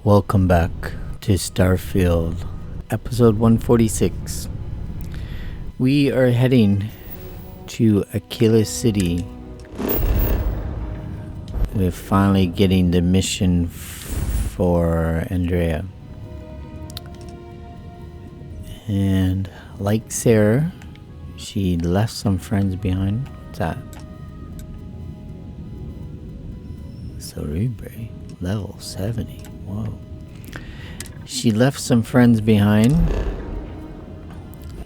Welcome back to Starfield, episode 146. We are heading to Achilles City. We're finally getting the mission for Andrea. And like Sarah, she left some friends behind. What's that? Cerebre, level 70. Whoa. She left some friends behind.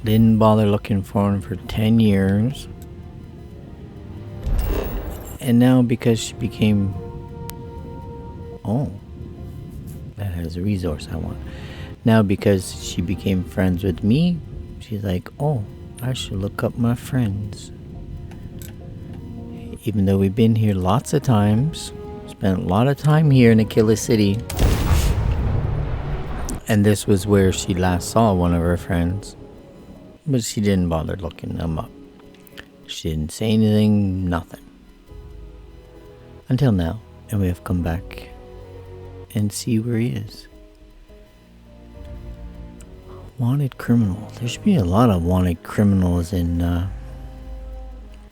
Didn't bother looking for them for 10 years. And now because she became... Oh. That has a resource I want. Now because she became friends with me, she's like, oh, I should look up my friends. Even though we've been here lots of times. Spent a lot of time here in Achilles City. And this was where she last saw one of her friends. But she didn't bother looking them up. She didn't say anything, nothing. Until now. And we have come back and see where he is. Wanted criminal. There should be a lot of wanted criminals in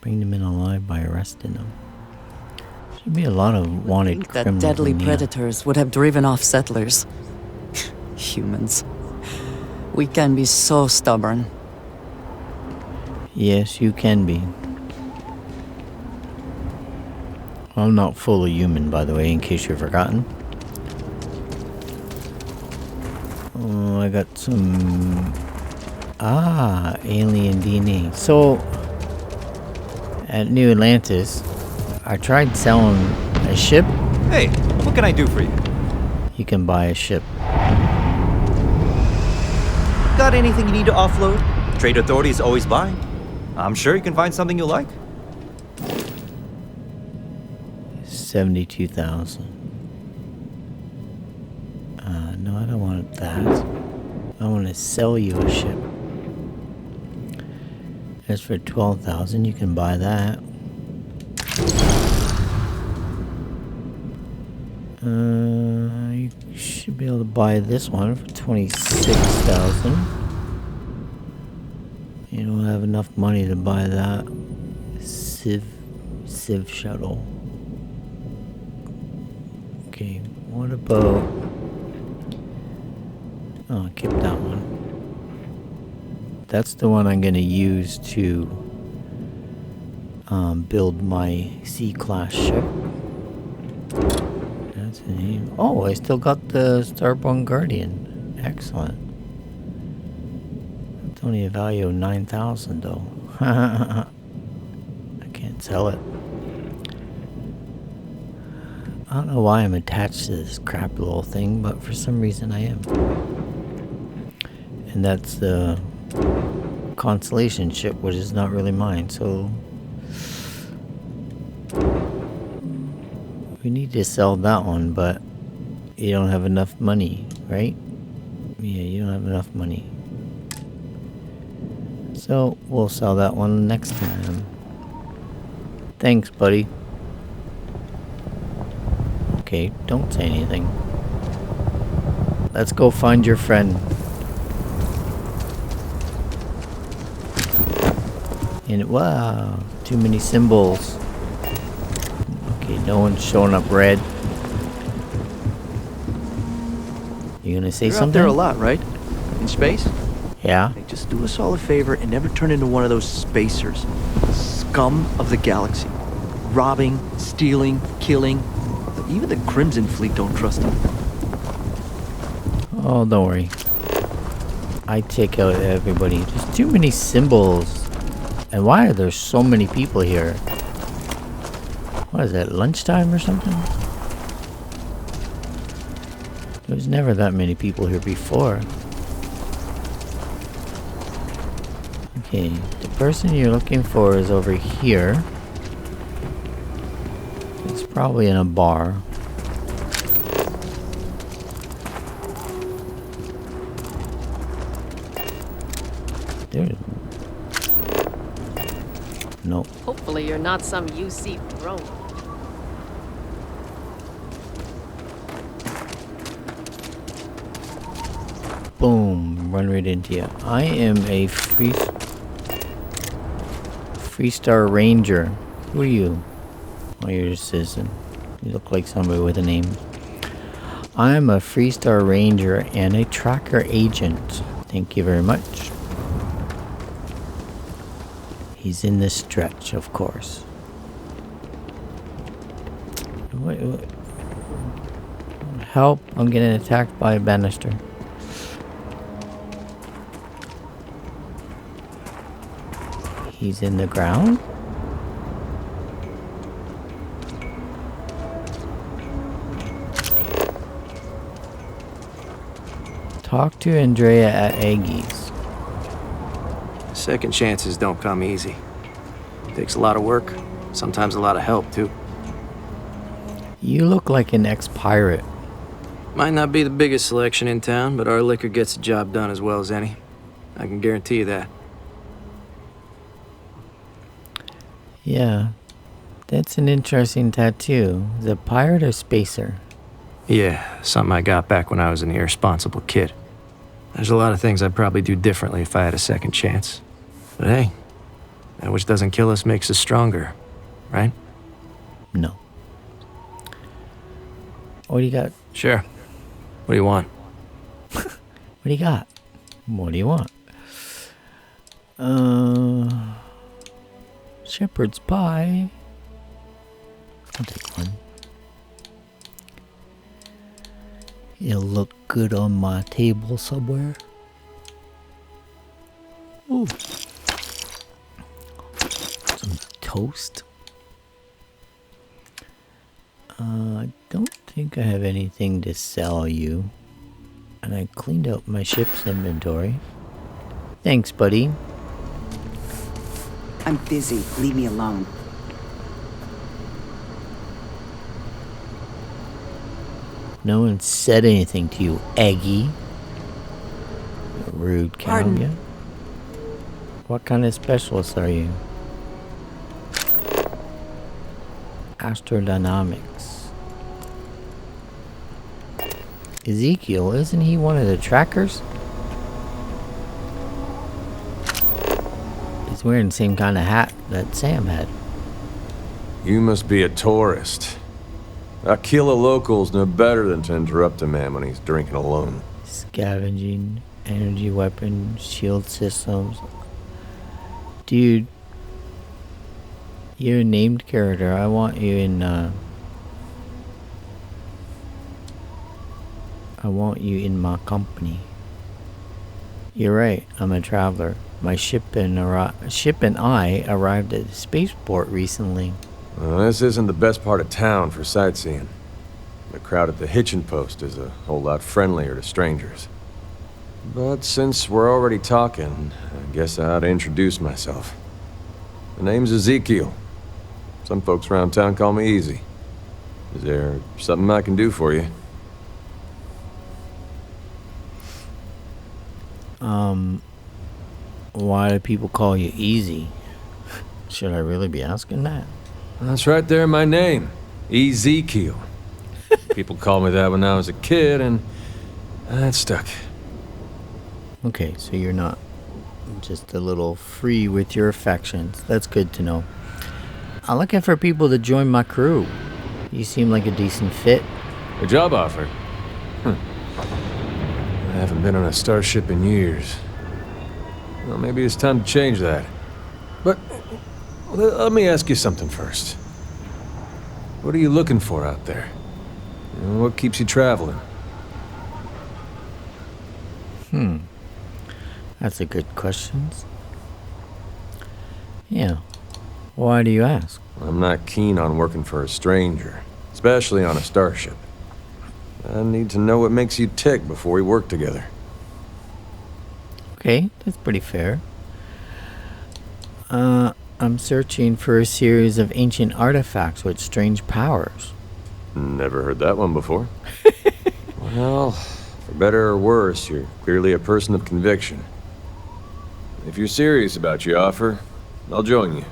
bring them in alive by arresting them. Should be a lot of wanted criminals. That deadly in predators would have driven off settlers. Humans. We can be so stubborn. Yes, you can be. I'm not fully human, by the way, in case you've forgotten. Oh, I got some... alien DNA. So, at New Atlantis, I tried selling a ship. Hey, what can I do for you? You can buy a ship. Got anything you need to offload? Trade Authority is always buying. I'm sure you can find something you like. 72,000. No, I don't want that. I want to sell you a ship. As for 12,000, you can buy that. You should be able to buy this one for 26,000. You don't have enough money to buy that Civ shuttle. Okay, what about... Oh, I kept that one. That's the one I'm going to use to build my C-class ship. That's the name. Oh, I still got the Starborn Guardian. Excellent. It's only a value of 9,000 though. I can't sell it. I don't know why I'm attached to this crap little thing, but for some reason I am. And that's the Constellation ship, which is not really mine, so we need to sell that one, but you don't have enough money, right? Yeah, you don't have enough money. So we'll sell that one next time. Thanks, buddy. Okay, don't say anything. Let's go find your friend. And wow, too many symbols. Okay, no one's showing up red. You gonna say You're something? out there a lot, right? In space? Yeah. Hey, just do us all a favor and never turn into one of those spacers. Scum of the galaxy. Robbing, stealing, killing. Even the Crimson Fleet don't trust them. Oh, don't worry. I take out everybody. There's too many symbols. And why are there so many people here? What is that, lunchtime or something? There was never that many people here before. Okay, the person you're looking for is over here. It's probably in a bar. There. Nope. Hopefully you're not some UC drone. run right into you. I am a Freestar Ranger. Who are you? Oh, you're a citizen. You look like somebody with a name. I'm a Freestar Ranger and a tracker agent. Thank you very much. He's in this stretch, of course. What? Help, I'm getting attacked by a banister. He's in the ground? Talk to Andrea at Aggie's. Second chances don't come easy. Takes a lot of work, sometimes a lot of help, too. You look like an ex-pirate. Might not be the biggest selection in town, but our liquor gets the job done as well as any. I can guarantee you that. Yeah, that's an interesting tattoo. Is it pirate or spacer? Yeah, something I got back when I was an irresponsible kid. There's a lot of things I'd probably do differently if I had a second chance. But hey, that which doesn't kill us makes us stronger, right? No. What do you got? Sure. What do you want? What do you got? What do you want? Shepherd's pie. I'll take one. It'll look good on my table somewhere. Ooh. Some toast. I don't think I have anything to sell you. And I cleaned out my ship's inventory. Thanks, buddy. I'm busy. Leave me alone. No one said anything to you, Aggie. You rude cow. Pardon? Yeah. What kind of specialist are you? Astrodynamics. Ezekiel, isn't he one of the trackers? He's wearing the same kind of hat that Sam had. You must be a tourist. A kill a local's no better than to interrupt a man when he's drinking alone. Scavenging, energy weapons, shield systems. Dude, you're a named character. I want you in, I want you in my company. You're right, I'm a traveler. My ship and I arrived at the spaceport recently. Well, this isn't the best part of town for sightseeing. The crowd at the hitching post is a whole lot friendlier to strangers. But since we're already talking, I guess I ought to introduce myself. The name's Ezekiel. Some folks around town call me Easy. Is there something I can do for you? Why do people call you Easy? Should I really be asking that? That's right there in my name. Ezekiel. People called me that when I was a kid, and that stuck. Okay, so you're not just a little free with your affections. That's good to know. I'm looking for people to join my crew. You seem like a decent fit. A job offer? I haven't been on a starship in years. Well, maybe it's time to change that. But let me ask you something first. What are you looking for out there? What keeps you traveling? That's a good question. Yeah. Why do you ask? I'm not keen on working for a stranger, especially on a starship. I need to know what makes you tick before we work together. Okay, that's pretty fair. I'm searching for a series of ancient artifacts with strange powers. Never heard that one before. Well, for better or worse, you're clearly a person of conviction. If you're serious about your offer, I'll join you.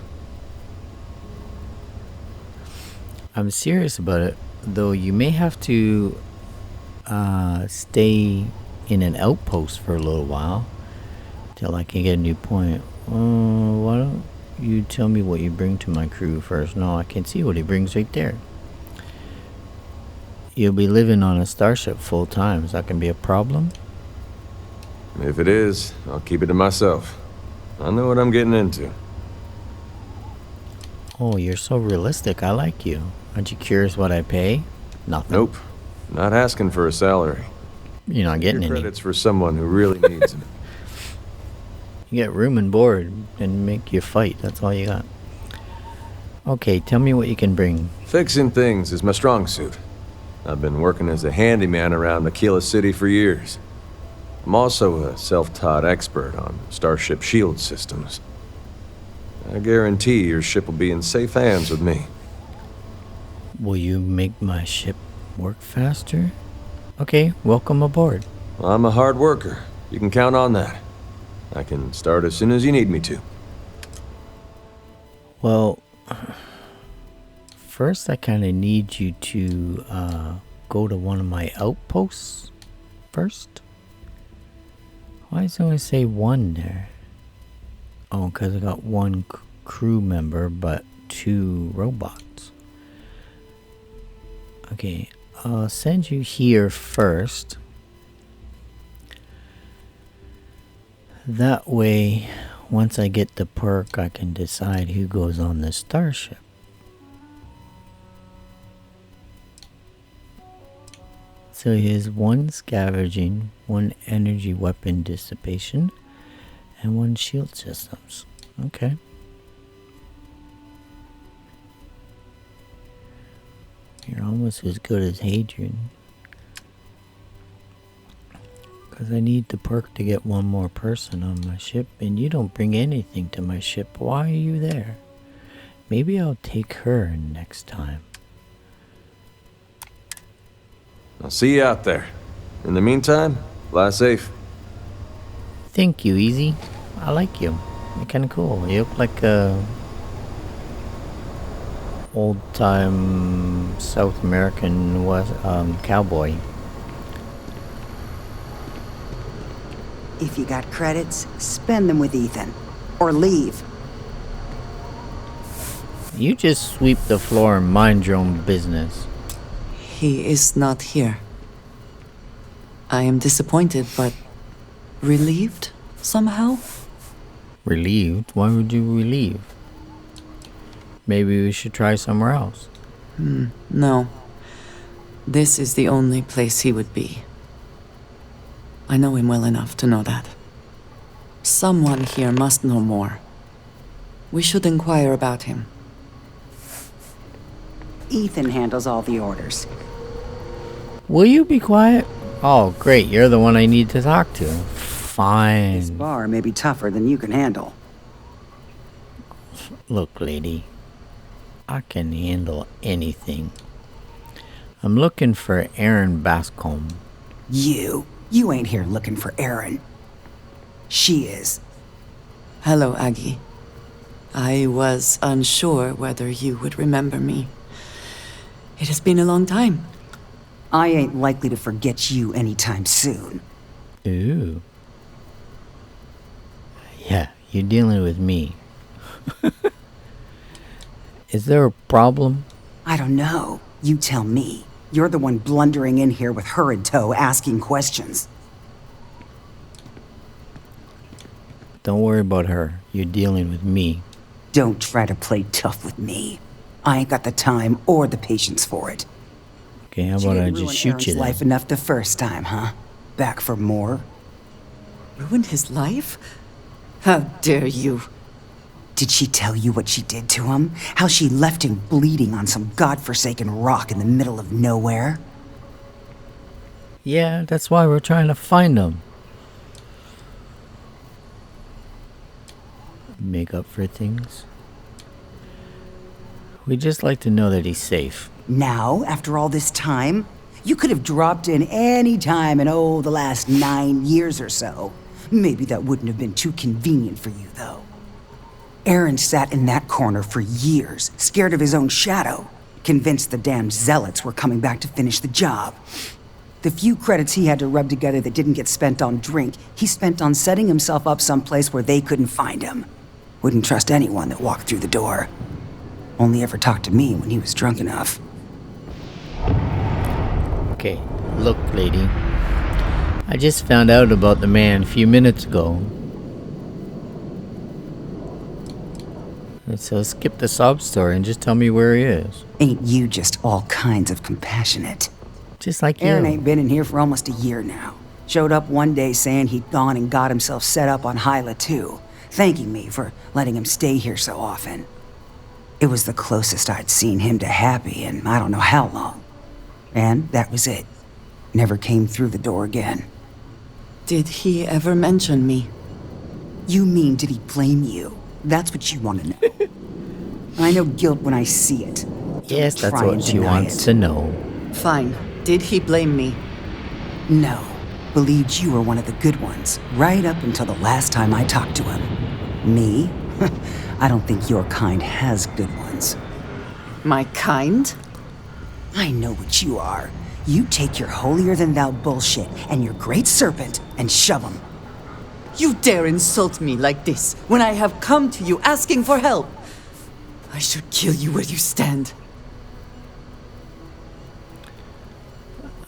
I'm serious about it, though you may have to stay in an outpost for a little while till I can get a new point. Why don't you tell me what you bring to my crew first? No, I can see what he brings right there. You'll be living on a starship full time. Is that gonna be a problem? If it is, I'll keep it to myself. I know what I'm getting into. Oh, you're so realistic. I like you. Aren't you curious what I pay? Nothing. Nope. Not asking for a salary. You're not getting Your any. credits for someone who really needs them. You get room and board and make you fight. That's all you got. Okay, tell me what you can bring. Fixing things is my strong suit. I've been working as a handyman around Aquila City for years. I'm also a self-taught expert on starship shield systems. I guarantee your ship will be in safe hands with me. Will you make my ship work faster? Okay, welcome aboard. I'm a hard worker. You can count on that. I can start as soon as you need me to. Well, first I kind of need you to go to one of my outposts first. Why does it only say one there? Oh, because I got one crew member, but 2 robots. Okay, I'll send you here first. That way, once I get the perk, I can decide who goes on the starship. So here's 1 scavenging, 1 energy weapon dissipation, and 1 shield systems. Okay. You're almost as good as Hadrian. Because I need the perk to get 1 more person on my ship, and you don't bring anything to my ship. Why are you there? Maybe I'll take her next time. I'll see you out there. In the meantime, fly safe. Thank you, Easy. I like you. You're kind of cool. You look like a old-time South American cowboy. If you got credits, spend them with Ethan. Or leave. You just sweep the floor and mind your own business. He is not here. I am disappointed, but relieved somehow? Relieved? Why would you relieve? Maybe we should try somewhere else. No. This is the only place he would be. I know him well enough to know that. Someone here must know more. We should inquire about him. Ethan handles all the orders. Will you be quiet? Oh, great. You're the one I need to talk to. This Fine. bar may be tougher than you can handle. Look, lady. I can handle anything. I'm looking for Aaron Bascom. You ain't here looking for Erin. She is. Hello, Aggie. I was unsure whether you would remember me. It has been a long time. I ain't likely to forget you anytime soon. Ooh. Yeah, you're dealing with me. Is there a problem? I don't know. You tell me. You're the one blundering in here with her in tow, asking questions. Don't worry about her. You're dealing with me. Don't try to play tough with me. I ain't got the time or the patience for it. Okay, how She about I didn't just ruin shoot Aaron's you then? life enough the first time, huh? Back for more? Ruined his life? How dare you? Did she tell you what she did to him? How she left him bleeding on some godforsaken rock in the middle of nowhere? Yeah, that's why we're trying to find him. Make up for things. We'd just like to know that he's safe. Now, after all this time? You could have dropped in any time in, the last 9 years or so. Maybe that wouldn't have been too convenient for you, though. Aaron sat in that corner for years, scared of his own shadow, convinced the damned zealots were coming back to finish the job. The few credits he had to rub together that didn't get spent on drink, he spent on setting himself up someplace where they couldn't find him. Wouldn't trust anyone that walked through the door. Only ever talked to me when he was drunk enough. Okay, look, lady. I just found out about the man a few minutes ago. So skip the sob story and just tell me where he is. Ain't you just all kinds of compassionate? Just like Aaron you. ain't been in here for almost a year now. Showed up one day saying he'd gone and got himself set up on Hyla too, thanking me for letting him stay here so often. It was the closest I'd seen him to happy in I don't know how long. And that was it. Never came through the door again. Did he ever mention me? You mean, did he blame you? That's what you want to know. I know guilt when I see it. Yes, Don't that's try what and she deny wants it. to know. Fine. Did he blame me? No. Believed you were one of the good ones, right up until the last time I talked to him. Me? I don't think your kind has good ones. My kind? I know what you are. You take your holier-than-thou bullshit and your great serpent and shove them. You dare insult me like this when I have come to you asking for help. I should kill you where you stand.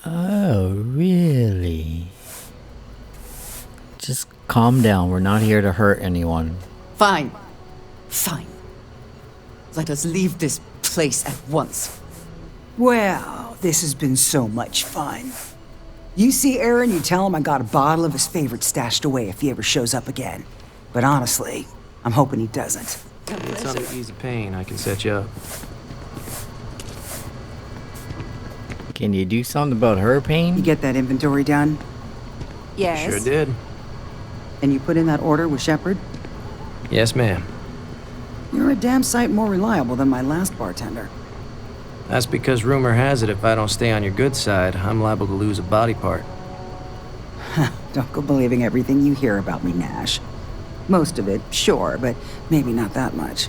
Oh, really? Just calm down. We're not here to hurt anyone. Fine. Fine. Let us leave this place at once. Well, this has been so much fun. You see Aaron, you tell him I got a bottle of his favorite stashed away if he ever shows up again. But honestly, I'm hoping he doesn't. It's on the easy pain. I can set you up. Can you do something about her You pain? get that inventory done? Yes. Sure did. And you put in that order with Shepard? Yes, ma'am. You're a damn sight more reliable than my last bartender. That's because rumor has it if I don't stay on your good side, I'm liable to lose a body part. Don't go believing everything you hear about me, Nash. Most of it, sure, but maybe not that much.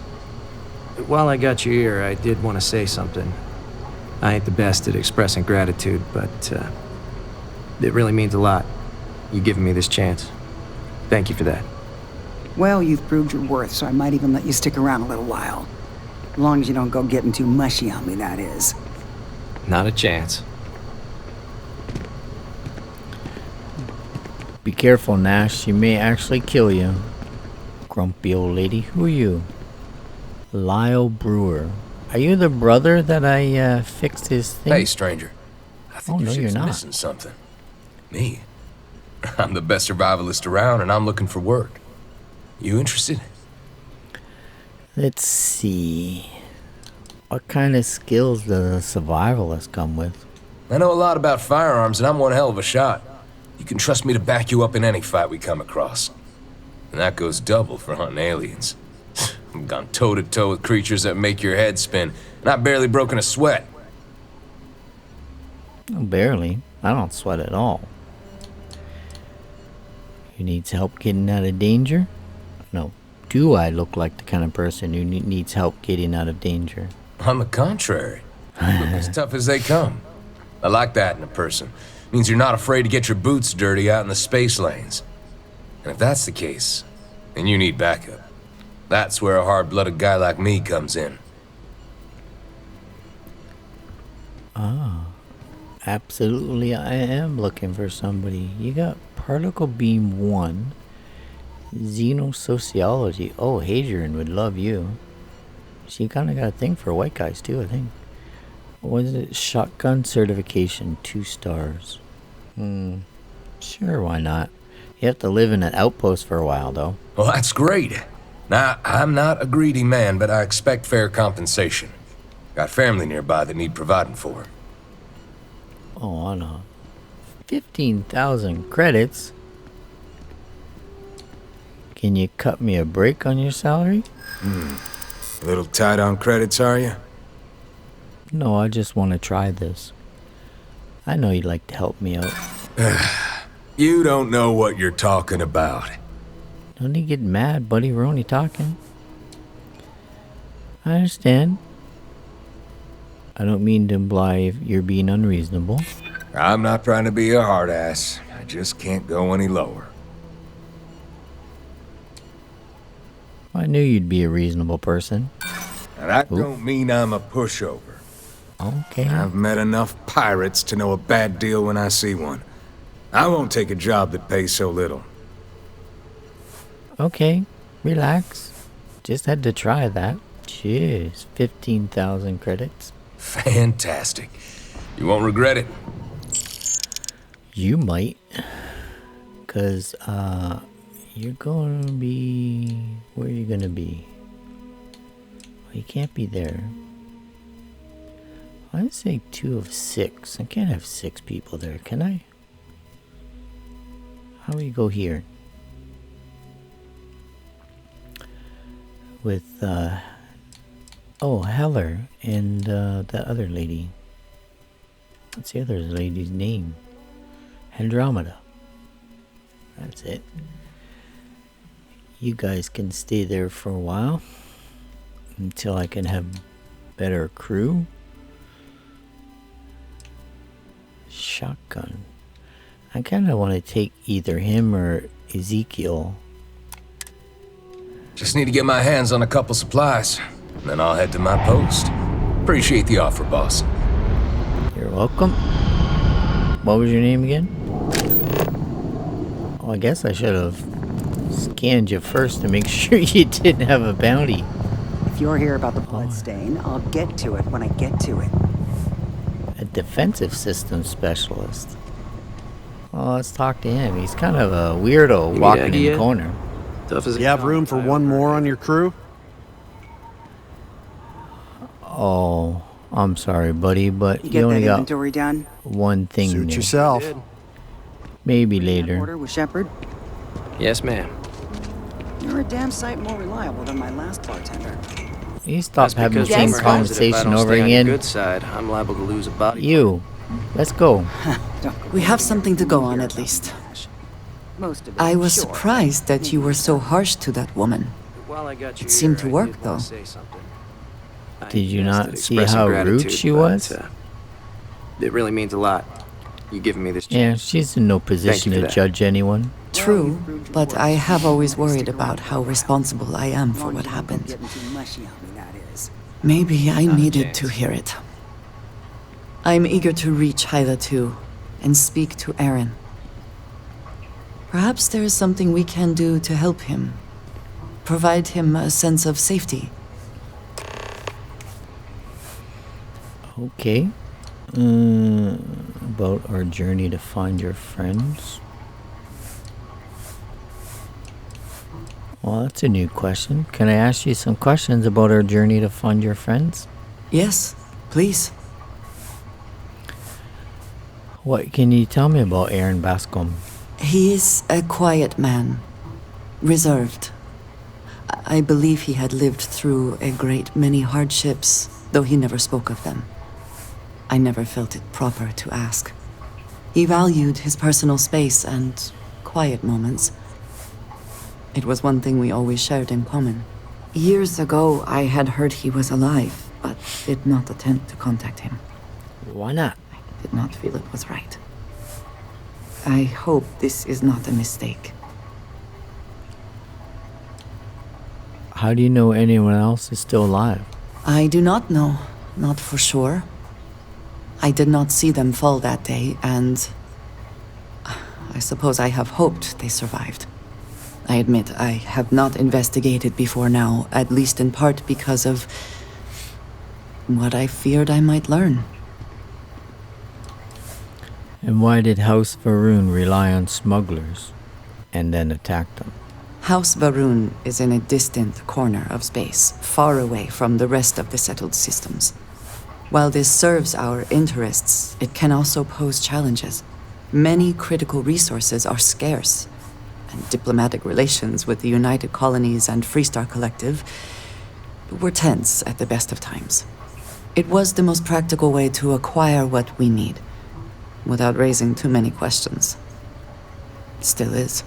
While I got your ear, I did want to say something. I ain't the best at expressing gratitude, but it really means a lot. You giving me this chance. Thank you for that. Well, you've proved your worth, so I might even let you stick around a little while. As long as you don't go getting too mushy on me, that is. Not a chance. Be careful, Nash. She may actually kill you. Grumpy old lady. Who are you? Lyle Brewer. Are you the brother that I fixed his thing? Hey, stranger. I think Oh, your no, you're ship's not. missing something. Me? I'm the best survivalist around, and I'm looking for work. You interested? Let's see. What kind of skills does a survivalist come with? I know a lot about firearms, and I'm one hell of a shot. You can trust me to back you up in any fight we come across. And that goes double for hunting aliens. I've gone toe-to-toe with creatures that make your head spin, and I've barely broken a sweat. Oh, barely. I don't sweat at all. You needs help getting out of danger? No. Do I look like the kind of person who needs help getting out of danger? On the contrary, you look as tough as they come. I like that in a person. Means you're not afraid to get your boots dirty out in the space lanes. And if that's the case, then you need backup. That's where a hard-blooded guy like me comes in. Absolutely, I am looking for somebody. You got Particle Beam 1. Xenosociology. Oh, Hadrian would love you. She kind of got a thing for white guys, too, I think. What is it? Shotgun certification, 2 stars. Sure, why not? You have to live in an outpost for a while, though. Well, that's great. Now, I'm not a greedy man, but I expect fair compensation. Got family nearby that need providing for. Oh, on a 15,000 credits. Can you cut me a break on your salary? A little tight on credits, are you? No, I just want to try this. I know you'd like to help me out. You don't know what you're talking about. Don't you get mad, buddy? We're only talking. I understand. I don't mean to imply if you're being unreasonable. I'm not trying to be a hard ass. I just can't go any lower. I knew you'd be a reasonable person. And that don't mean I'm a pushover. Okay. I've met enough pirates to know a bad deal when I see one. I won't take a job that pays so little. Okay. Relax. Just had to try that. Jeez. 15,000 credits. Fantastic. You won't regret it. You might. Because, you're going to be... Where are you going to be? Well, you can't be there. I'd say 2 of 6. I can't have 6 people there, can I? How do you go here? With, oh, Heller and, the other lady. What's the other lady's name? Andromeda. That's it. You guys can stay there for a while. Until I can have better crew. Shotgun. I kind of want to take either him or Ezekiel. Just need to get my hands on a couple supplies. Then I'll head to my post. Appreciate the offer, boss. You're welcome. What was your name again? Oh, I guess I should have scanned you first to make sure you didn't have a bounty. If you're here about the bloodstain, I'll get to it when I get to it. A defensive systems specialist. Well, let's talk to him. He's kind of a weirdo walking in the corner. You have room for one more on your crew? Oh, I'm sorry, buddy, but You you get only that got inventory done? one thing Suit there. yourself. Maybe That later. order with Shepard? Yes, ma'am. You're a damn sight more reliable than my last bartender. You stop having the Because same rumor has it if I conversation don't over stay on your again. good side, I'm liable to lose a body. You. Let's go. We have something to go on at least. Most of it, I was sure. surprised that you were so harsh to that woman. While I got you It seemed here, to I work, did wanna though. say something. I Did you guessed not at see expressing how gratitude, rude she but, was? It really means a lot. You giving me this Yeah, chance. she's in no position for to that. judge anyone. True, but I have always worried about how responsible I am for what happened. Getting too mushy on me, that is. Maybe I Not a needed to chance. hear it. I'm eager to reach Hyla too, and speak to Aaron. Perhaps there is something we can do to help him. Provide him a sense of safety. Okay. About our journey to find your friends. Well, that's a new question. Can I ask you some questions about our journey to find your friends? Yes, please. What can you tell me about Aaron Bascom? He is a quiet man, reserved. I believe he had lived through a great many hardships, though he never spoke of them. I never felt it proper to ask. He valued his personal space and quiet moments. It was one thing we always shared in common. Years ago, I had heard he was alive, but did not attempt to contact him. Why not? I did not feel it was right. I hope this is not a mistake. How do you know anyone else is still alive? I do not know, not for sure. I did not see them fall that day, and I suppose I have hoped they survived. I admit I have not investigated before now, at least in part because of what I feared I might learn. And why did House Varun rely on smugglers and then attack them? House Varun is in a distant corner of space, far away from the rest of the settled systems. While this serves our interests, it can also pose challenges. Many critical resources are scarce, and diplomatic relations with the United Colonies and Freestar Collective were tense at the best of times. It was the most practical way to acquire what we need, without raising too many questions. It still is.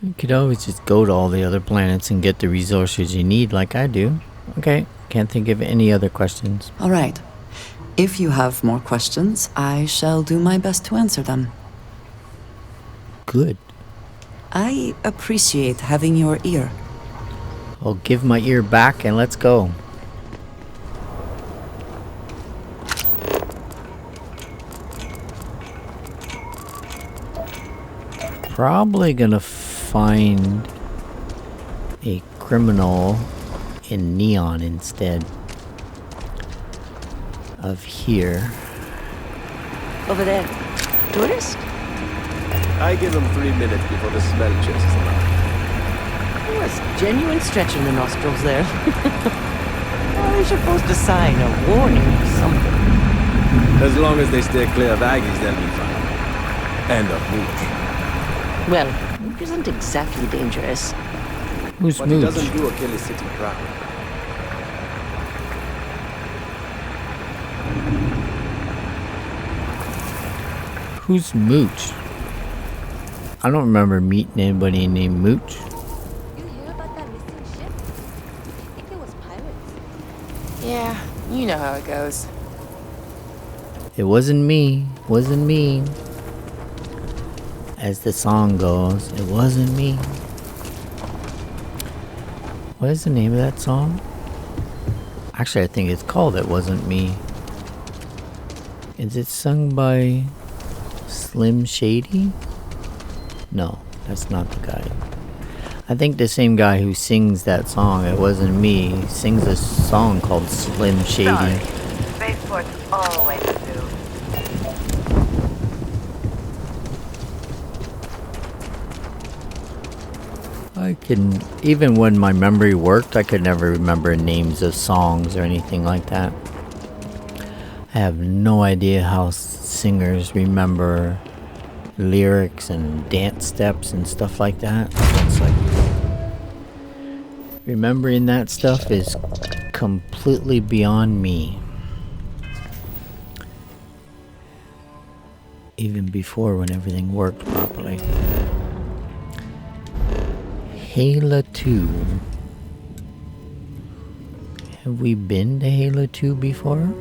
You could always just go to all the other planets and get the resources you need like I do. Okay, can't think of any other questions. All right. If you have more questions, I shall do my best to answer them. Good. I appreciate having your ear. I'll give my ear back and let's go. Probably gonna find a criminal in neon instead of here. Over there. Tourist? I give him 3 minutes before the smell chases him out. There was genuine stretch in the nostrils there. Well, they're supposed to sign a warning or something. As long as they stay clear of Aggies, they'll be fine. And of Mooch. Well, Mooch isn't exactly dangerous. Who's But he Mooch? doesn't do a kill his city proud. Who's Mooch? I don't remember meeting anybody named Mooch. You hear about that missing ship? I think it was pirates. Yeah, you know how it goes. It wasn't me. Wasn't me. As the song goes, it wasn't me. What is the name of that song? Actually, I think it's called It Wasn't Me. Is it sung by Slim Shady? No, that's not the guy. I think the same guy who sings that song, It Wasn't Me, sings a song called Slim Shady. Spaceport's always due. I can, even when my memory worked, I could never remember names of songs or anything like that. I have no idea how singers remember lyrics and dance steps and stuff like that. It's like, remembering that stuff is completely beyond me. Even before, when everything worked properly. Halo 2. Have we been to Halo 2 before?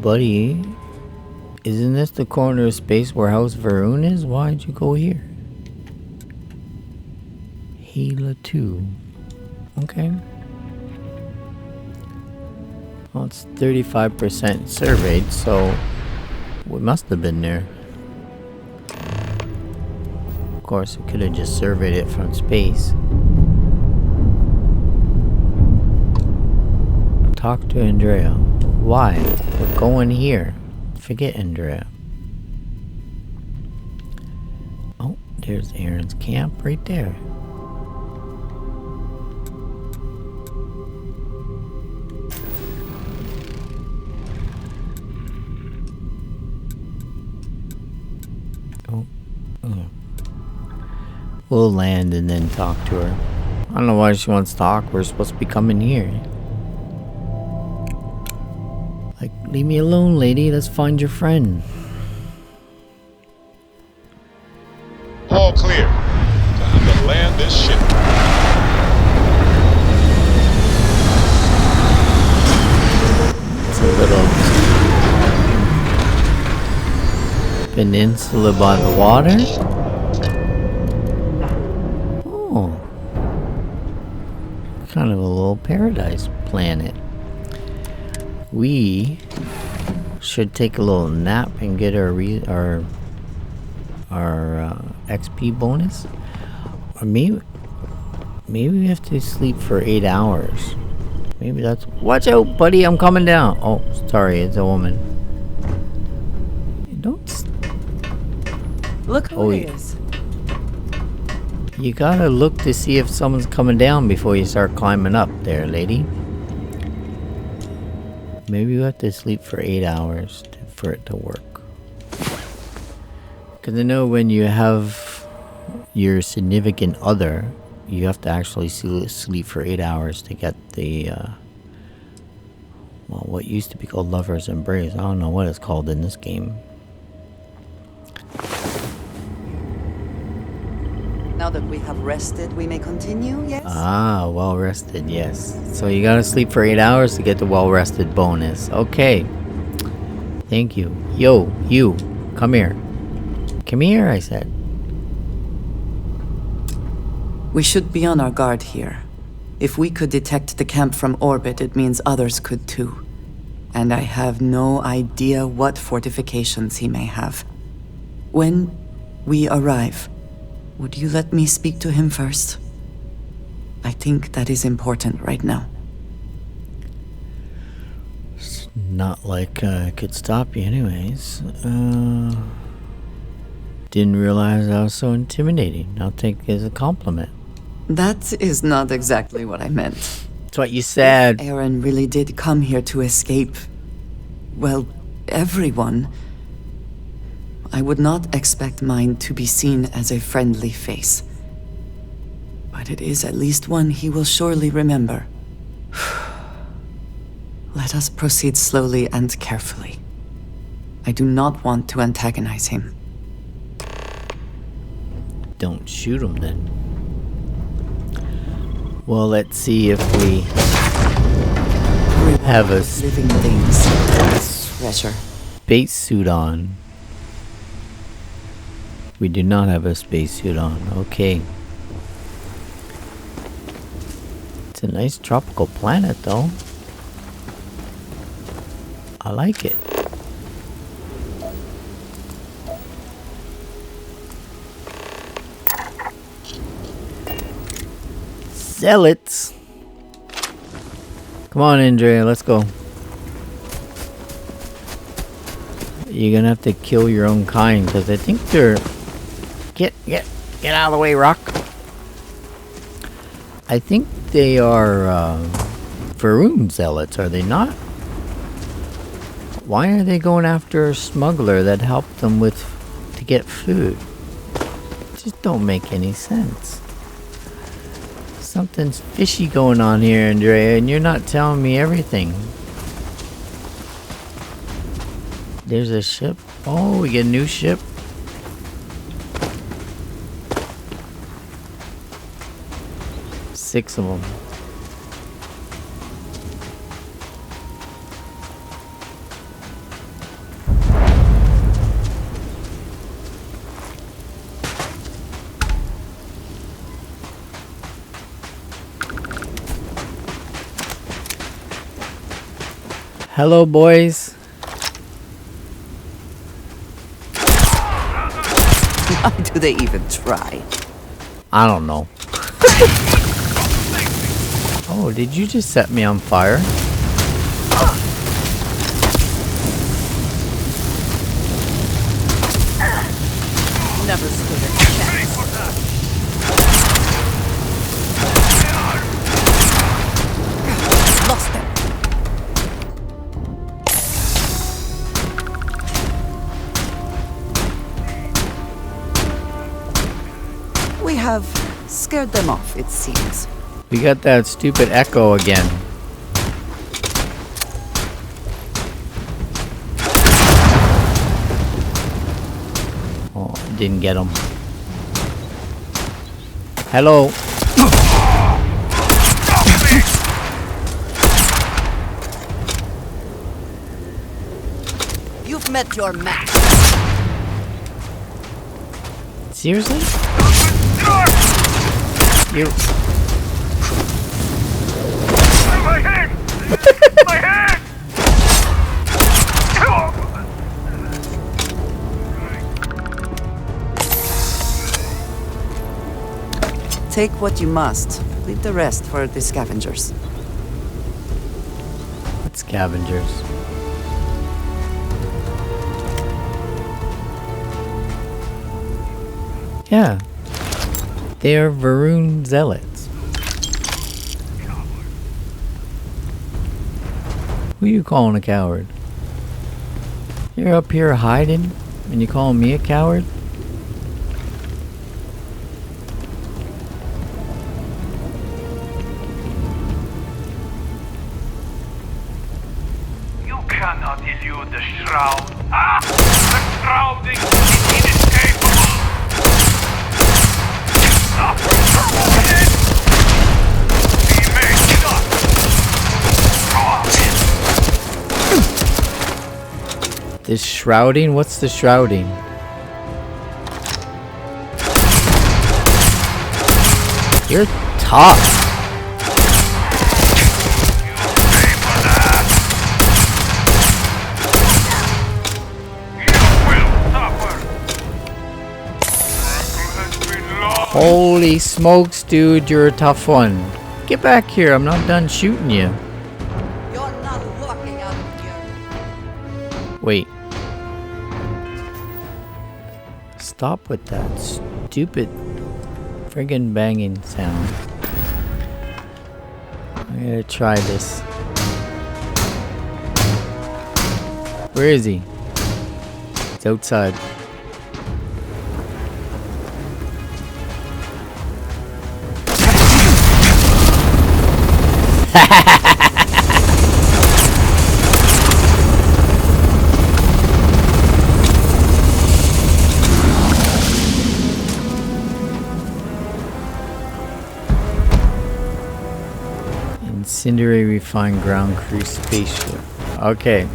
Buddy, isn't this the corner of space where House Varun is? Why'd you go here? Halo 2. Okay. Well, it's 35% surveyed, so we must have been there. Of course, we could have just surveyed it from space. Talk to Andrea. Why? We're going here. Forget Andrea. Oh, there's Aaron's camp right there. Oh. We'll land and then talk to her. I don't know why she wants to talk. We're supposed to be coming here. Like, leave me alone, lady. Let's find your friend. All clear. Time to land this ship. It's a little peninsula by the water. Oh. Kind of a little paradise planet. We should take a little nap and get our XP bonus, or maybe we have to sleep for 8 hours. Maybe that's. Watch out, buddy! I'm coming down. Oh, sorry, it's a woman. Don't. Look who it is. You gotta look to see if someone's coming down before you start climbing up, there, lady. Maybe you have to sleep for 8 hours for it to work. Because I know when you have your significant other, you have to actually sleep for 8 hours to get the, well, what used to be called Lover's Embrace. I don't know what it's called in this game. Now that we have rested, we may continue, yes? Ah, well rested, yes. So you gotta sleep for 8 hours to get the well rested bonus. Okay. Thank you. Yo, you, come here. Come here, I said. We should be on our guard here. If we could detect the camp from orbit, it means others could too. And I have no idea what fortifications he may have. When we arrive, would you let me speak to him first? I think that is important right now. It's not like I could stop you anyways. Didn't realize I was so intimidating. I'll take it as a compliment. That is not exactly what I meant. That's what you said. If Aaron really did come here to escape, well, everyone, I would not expect mine to be seen as a friendly face. But it is at least one he will surely remember. Let us proceed slowly and carefully. I do not want to antagonize him. Don't shoot him then. Well, let's see if we have a living things. Treasure. Spacesuit on. We do not have a spacesuit on. Okay. It's a nice tropical planet, though. I like it. Zealots. Come on, Andrea, let's go. You're gonna have to kill your own kind because I think they're. Get out of the way, Rock. I think they are Varun zealots, are they not? Why are they going after a smuggler that helped them to get food? Just don't make any sense. Something's fishy going on here, Andrea, and you're not telling me everything. There's a ship. Oh, we get a new ship. Six of them. Hello, boys. Why do they even try? I don't know. Oh, did you just set me on fire? Never stood a chance. Lost them. We have scared them off, it seems. We got that stupid echo again. Oh, didn't get him. Hello. You've met your match. Seriously? You. My hand! My hand! Take what you must. Leave the rest for the scavengers. What scavengers? Yeah. They are Varun zealots. Who are you calling a coward? You're up here hiding and you calling me a coward? You cannot elude the shroud. Ah! The shrouding is inescapable! Stop! This shrouding? What's the shrouding? You're tough. Holy smokes, dude, you're a tough one. Get back here, I'm not done shooting you. You're not walking out of here. Wait. Stop with that stupid friggin' banging sound. I'm gonna try this. Where is he? He's outside. Incendiary refined ground crew spaceship. Okay.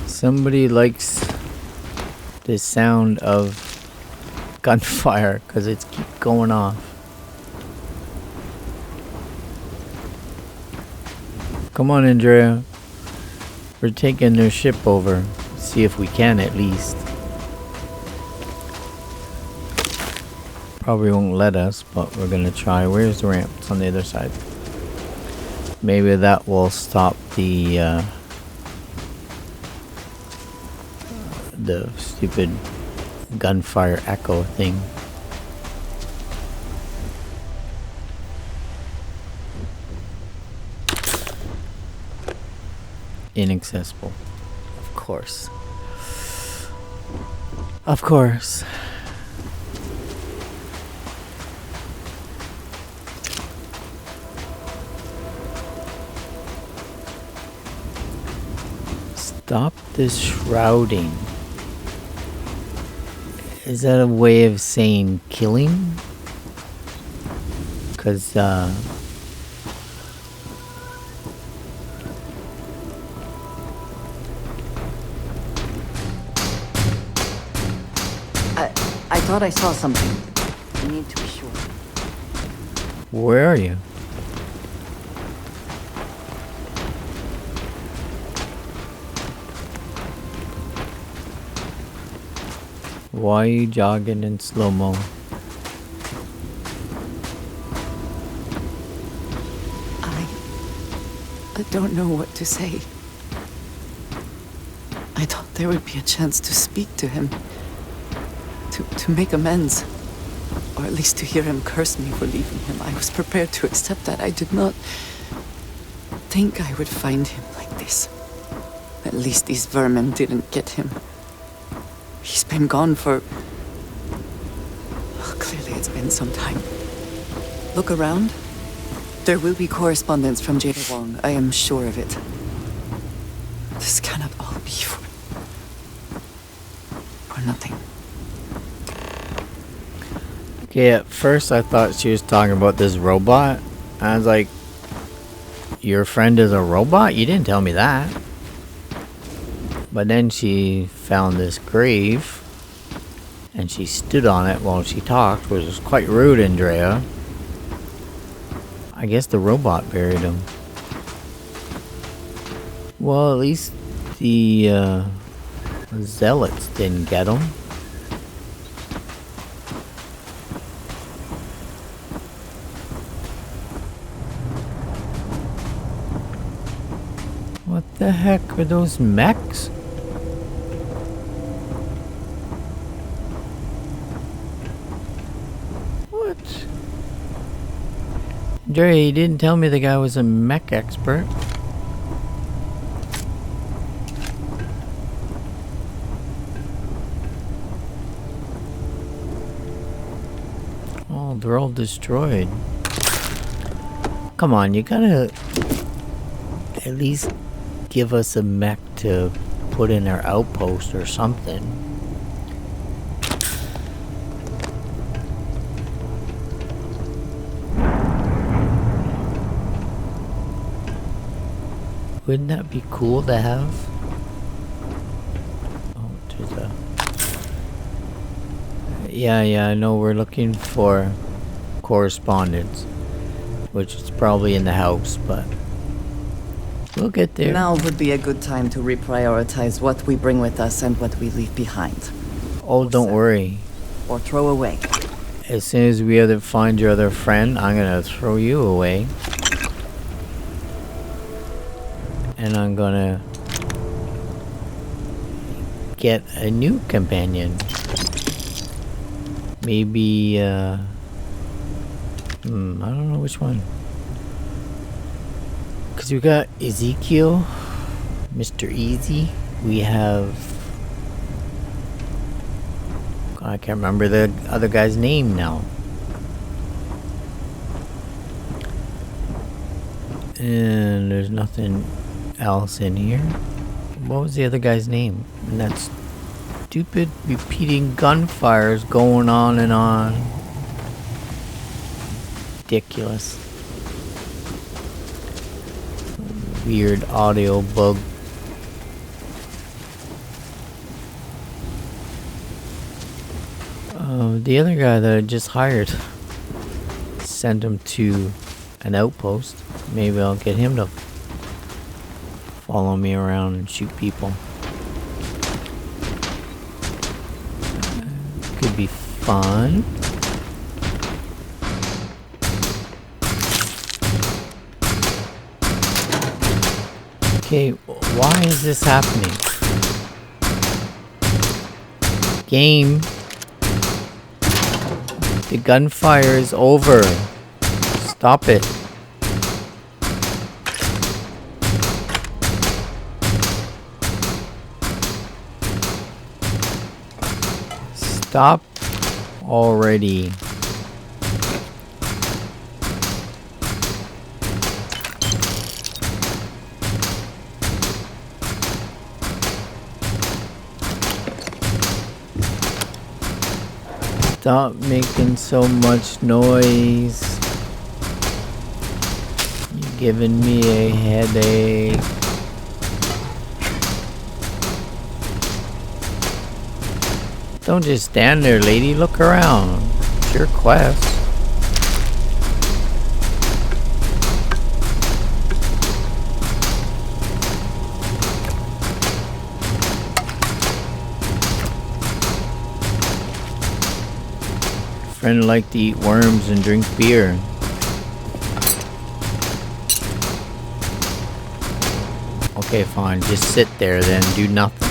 Somebody likes the sound of gunfire because it's keep going off. Come on, Andrea. We're taking their ship over. See if we can at least. Probably won't let us, but we're gonna try. Where's the ramp? It's on the other side. Maybe that will stop the stupid gunfire echo thing. Inaccessible. Of course. Of course. Stop this shrouding. Is that a way of saying killing? Because, I thought I saw something. I need to be sure. where are you? Why are you jogging in slow-mo? I don't know what to say. I thought there would be a chance to speak to him. To make amends. Or at least to hear him curse me for leaving him. I was prepared to accept that. I did not think I would find him like this. At least these vermin didn't get him. He's been gone for... Oh, clearly it's been some time. Look around. There will be correspondence from Jada Wong. I am sure of it. This cannot all be for nothing. Okay, at first I thought she was talking about this robot. I was like, your friend is a robot? You didn't tell me that. But then she found this grave and she stood on it while she talked, which was quite rude, Andrea. I guess the robot buried him. Well, at least the zealots didn't get him. What the heck are those mechs? What? Jerry, you didn't tell me the guy was a mech expert. Oh, they're all destroyed. Come on, you gotta at least give us a mech to put in our outpost or something. Wouldn't that be cool to have? Oh, there's a... Yeah, I know we're looking for correspondence, which is probably in the house, but we'll get there. Now would be a good time to reprioritize what we bring with us and what we leave behind. Oh, don't worry. Or throw away. As soon as we find your other friend, I'm gonna throw you away. And I'm gonna get a new companion. Maybe, I don't know which one. Because we got Ezekiel, Mr. Easy. We have... I can't remember the other guy's name now. And there's nothing else in here. What was the other guy's name? And that stupid repeating gunfires going on and on. Ridiculous. Weird audio bug. The other guy that I just hired, sent him to an outpost. Maybe I'll get him to follow me around and shoot people. Could be fun. Okay, why is this happening? Game. The gunfire is over. Stop it. Stop already. Stop making so much noise. You're giving me a headache. Don't just stand there, lady. Look around. It's your quest. Friend like to eat worms and drink beer. Okay, fine. Just sit there then. Do nothing.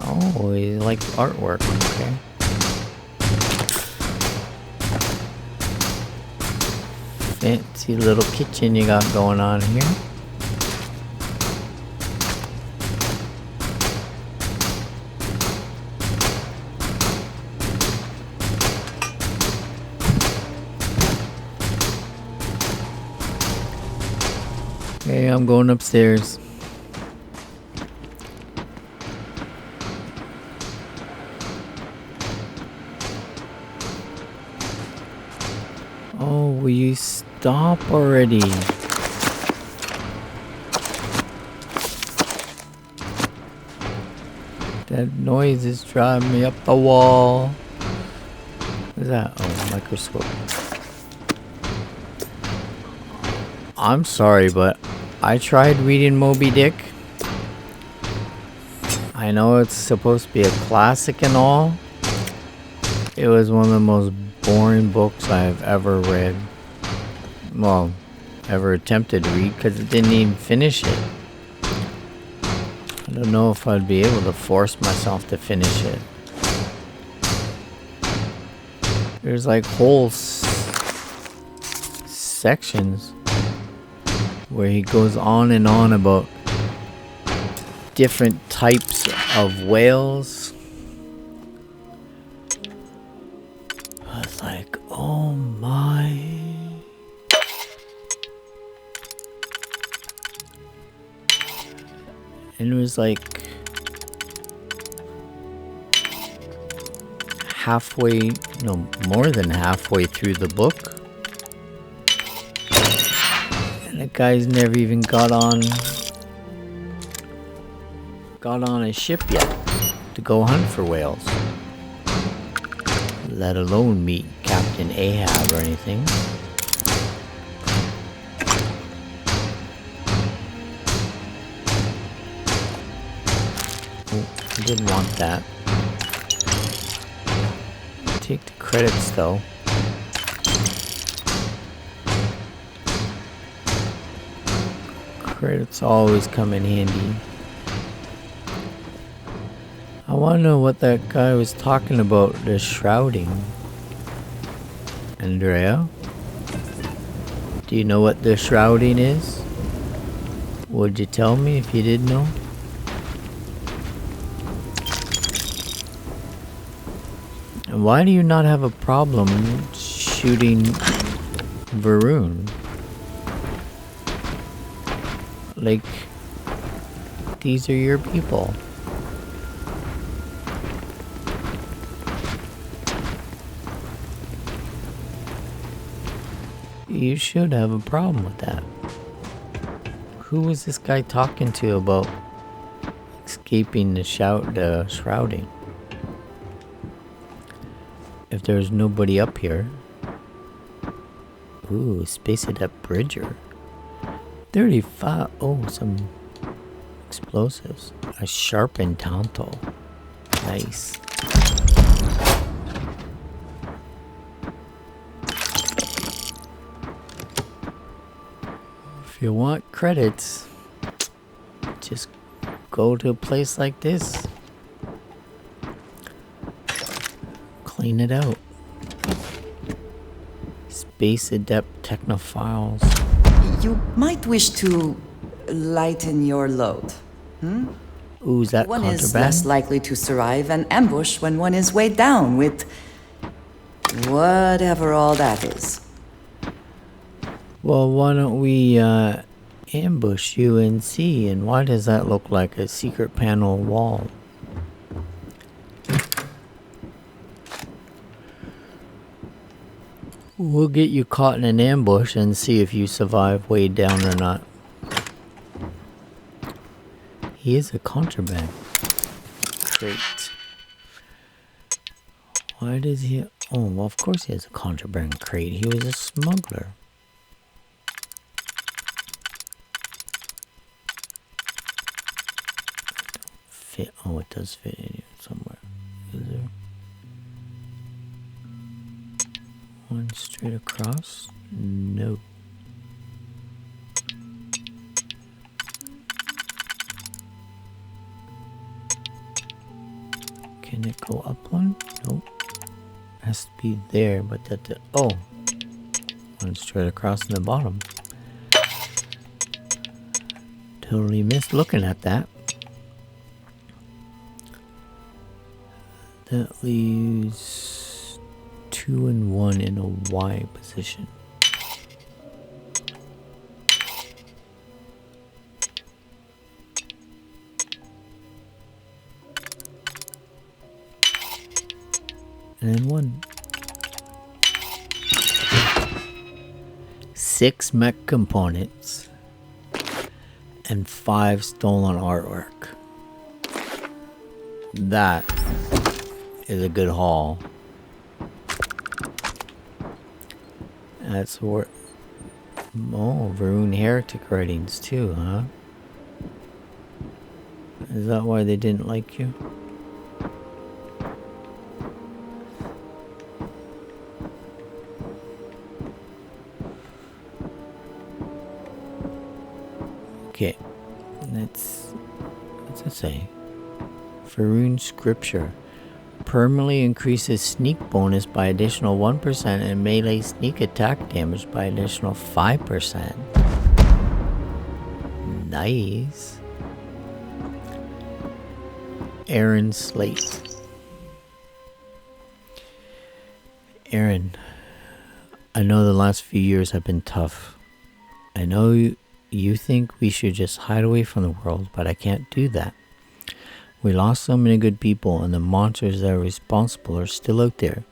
Oh, he likes artwork. Okay. Fancy little kitchen you got going on here. Okay, I'm going upstairs. Oh, will you stop already? That noise is driving me up the wall. What is that? Oh, microscope. I'm sorry, but I tried reading Moby Dick. I know it's supposed to be a classic and all. It was one of the most boring books I've ever read. Well, ever attempted to read, because it didn't even finish it. I don't know if I'd be able to force myself to finish it. There's like whole sections where he goes on and on about different types of whales. I was like, oh my. And it was like halfway, no, more than halfway through the book. And the guy's never even got on a ship yet to go hunt for whales. Let alone meet Captain Ahab or anything. Oh, I didn't want that. Take the credits though. Credits always come in handy. I want to know what that guy was talking about, the shrouding. Andrea? Do you know what the shrouding is? Would you tell me if you did know? And why do you not have a problem shooting Varun? Like, these are your people. You should have a problem with that. Who was this guy talking to about escaping the shrouding? If there's nobody up here. Ooh, Space Adept Bridger. 35. Oh, some explosives. A sharpened Tonto. Nice. If you want credits, just go to a place like this. Clean it out. Space Adept Technophiles. You might wish to lighten your load. Ooh, is that one contraband? Is less likely to survive an ambush when one is weighed down with whatever all that is. Well, why don't we ambush you and see? And why does that look like a secret panel wall? We'll get you caught in an ambush and see if you survive weighed down or not. He is a contraband crate. Why does he... Oh, well, of course he has a contraband crate. He was a smuggler. Fit. Oh, it does fit in here somewhere. Is there one straight across? No. Can it go up one? Nope. Has to be there, but that the oh, one straight across in the bottom. Totally missed looking at that. That leaves 2 and 1 in a Y position. And then 1. 6 mech components and 5 stolen artwork. That is a good haul. That's where... Oh, Varun Heretic writings too, huh? Is that why they didn't like you? Okay, what's it say? Varun Scripture permanently increases sneak bonus by additional 1% and melee sneak attack damage by additional 5%. Nice. Aaron Slate. Aaron, I know the last few years have been tough. I know you think we should just hide away from the world, but I can't do that. We lost so many good people, and the monsters that are responsible are still out there.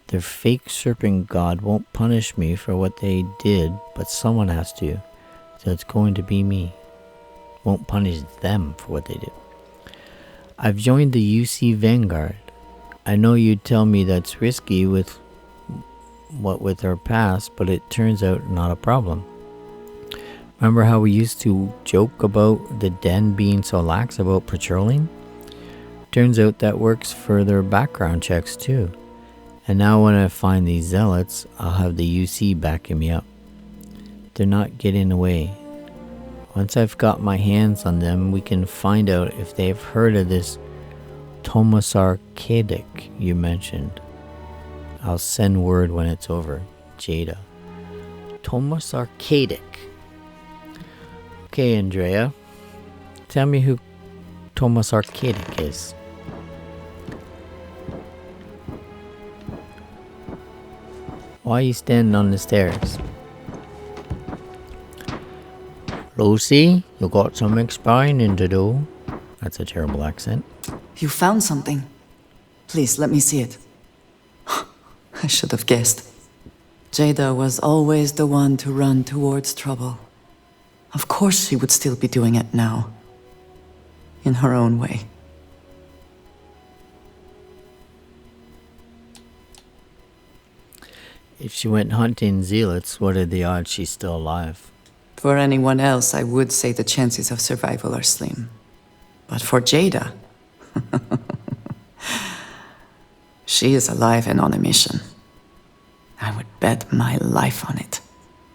Their fake serpent god won't punish me for what they did, but someone has to. So it's going to be me. Won't punish them for what they did. I've joined the UC Vanguard. I know you'd tell me that's risky with her past, but it turns out not a problem. Remember how we used to joke about the den being so lax about patrolling? Turns out that works for their background checks too. And now when I find these zealots, I'll have the UC backing me up. They're not getting away. Once I've got my hands on them, we can find out if they've heard of this Tomasar Kadek you mentioned. I'll send word when it's over. Jada. Tomasar Kadek. Okay, Andrea. Tell me who Tomasar Kadek is. Why are you standing on the stairs? Lucy, you got some explaining to do. That's a terrible accent. You found something. Please, let me see it. I should have guessed. Jada was always the one to run towards trouble. Of course she would still be doing it now. In her own way. If she went hunting zealots, what are the odds she's still alive? For anyone else, I would say the chances of survival are slim. But for Jada, she is alive and on a mission. I would bet my life on it.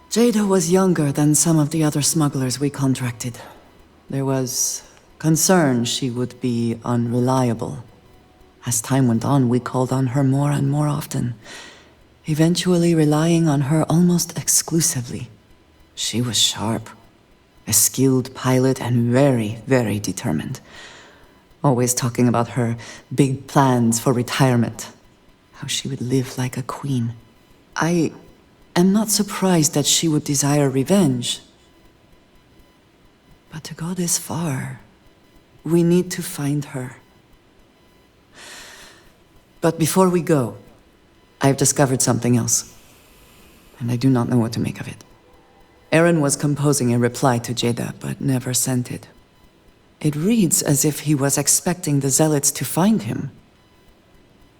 Jada was younger than some of the other smugglers we contracted. There was concern she would be unreliable. As time went on, we called on her more and more often, eventually relying on her almost exclusively. She was sharp, a skilled pilot and very, very determined. Always talking about her big plans for retirement, how she would live like a queen. I am not surprised that she would desire revenge. But to go this far, we need to find her. But before we go, I've discovered something else, and I do not know what to make of it. Aaron was composing a reply to Jada, but never sent it. It reads as if he was expecting the zealots to find him,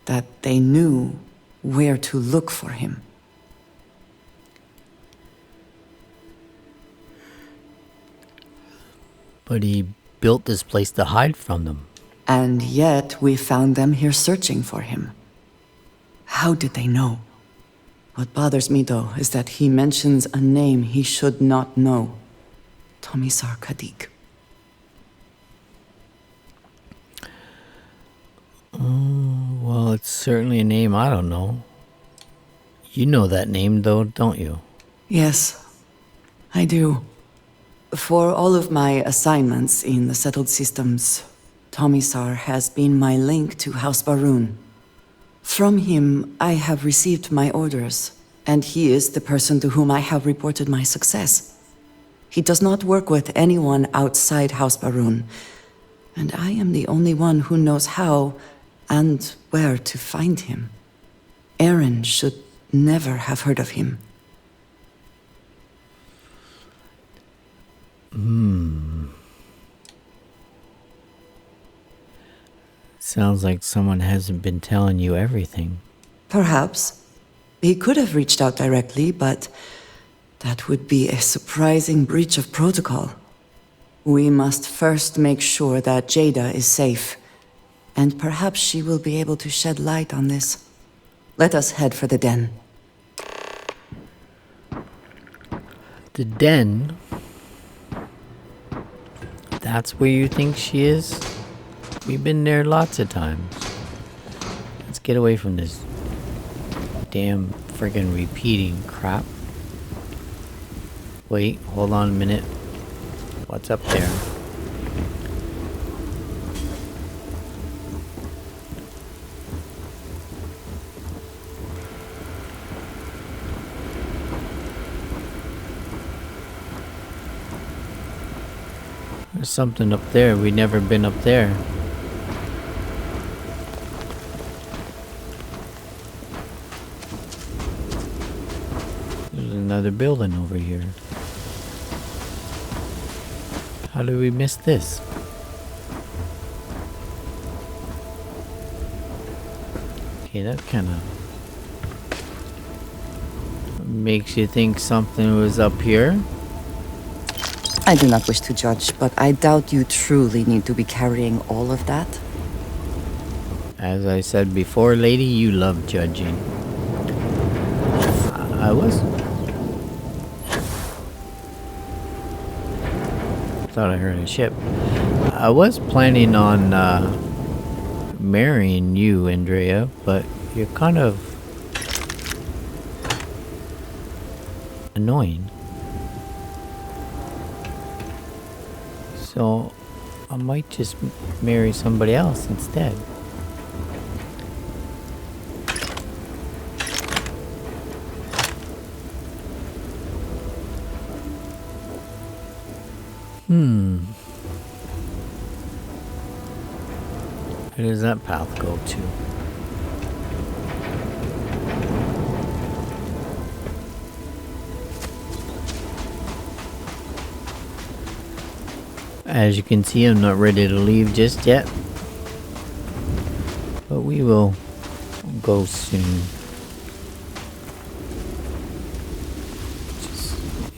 that they knew where to look for him. But he built this place to hide from them. And yet we found them here searching for him. How did they know? What bothers me, though, is that he mentions a name he should not know. Tomisar Kadik. Well, it's certainly a name I don't know. You know that name, though, don't you? Yes, I do. For all of my assignments in the settled systems, Tomisar has been my link to House Baroon. From him, I have received my orders, and he is the person to whom I have reported my success. He does not work with anyone outside House Baroon, and I am the only one who knows how and where to find him. Aaron should never have heard of him. Sounds like someone hasn't been telling you everything. Perhaps. He could have reached out directly, but that would be a surprising breach of protocol. We must first make sure that Jada is safe, and perhaps she will be able to shed light on this. Let us head for the den. The den? That's where you think she is? We've been there lots of times. Let's get away from this damn friggin' repeating crap. Wait, hold on a minute. What's up there? There's something up there. We've never been up there. There's another building over here. How did we miss this? Okay, that kind of makes you think something was up here. I do not wish to judge, but I doubt you truly need to be carrying all of that. As I said before, lady, you love judging. I was... thought I heard a ship. I was planning on marrying you, Andrea, but you're kind of annoying. So I might just marry somebody else instead. Where does that path go to? As you can see, I'm not ready to leave just yet. But we will go soon.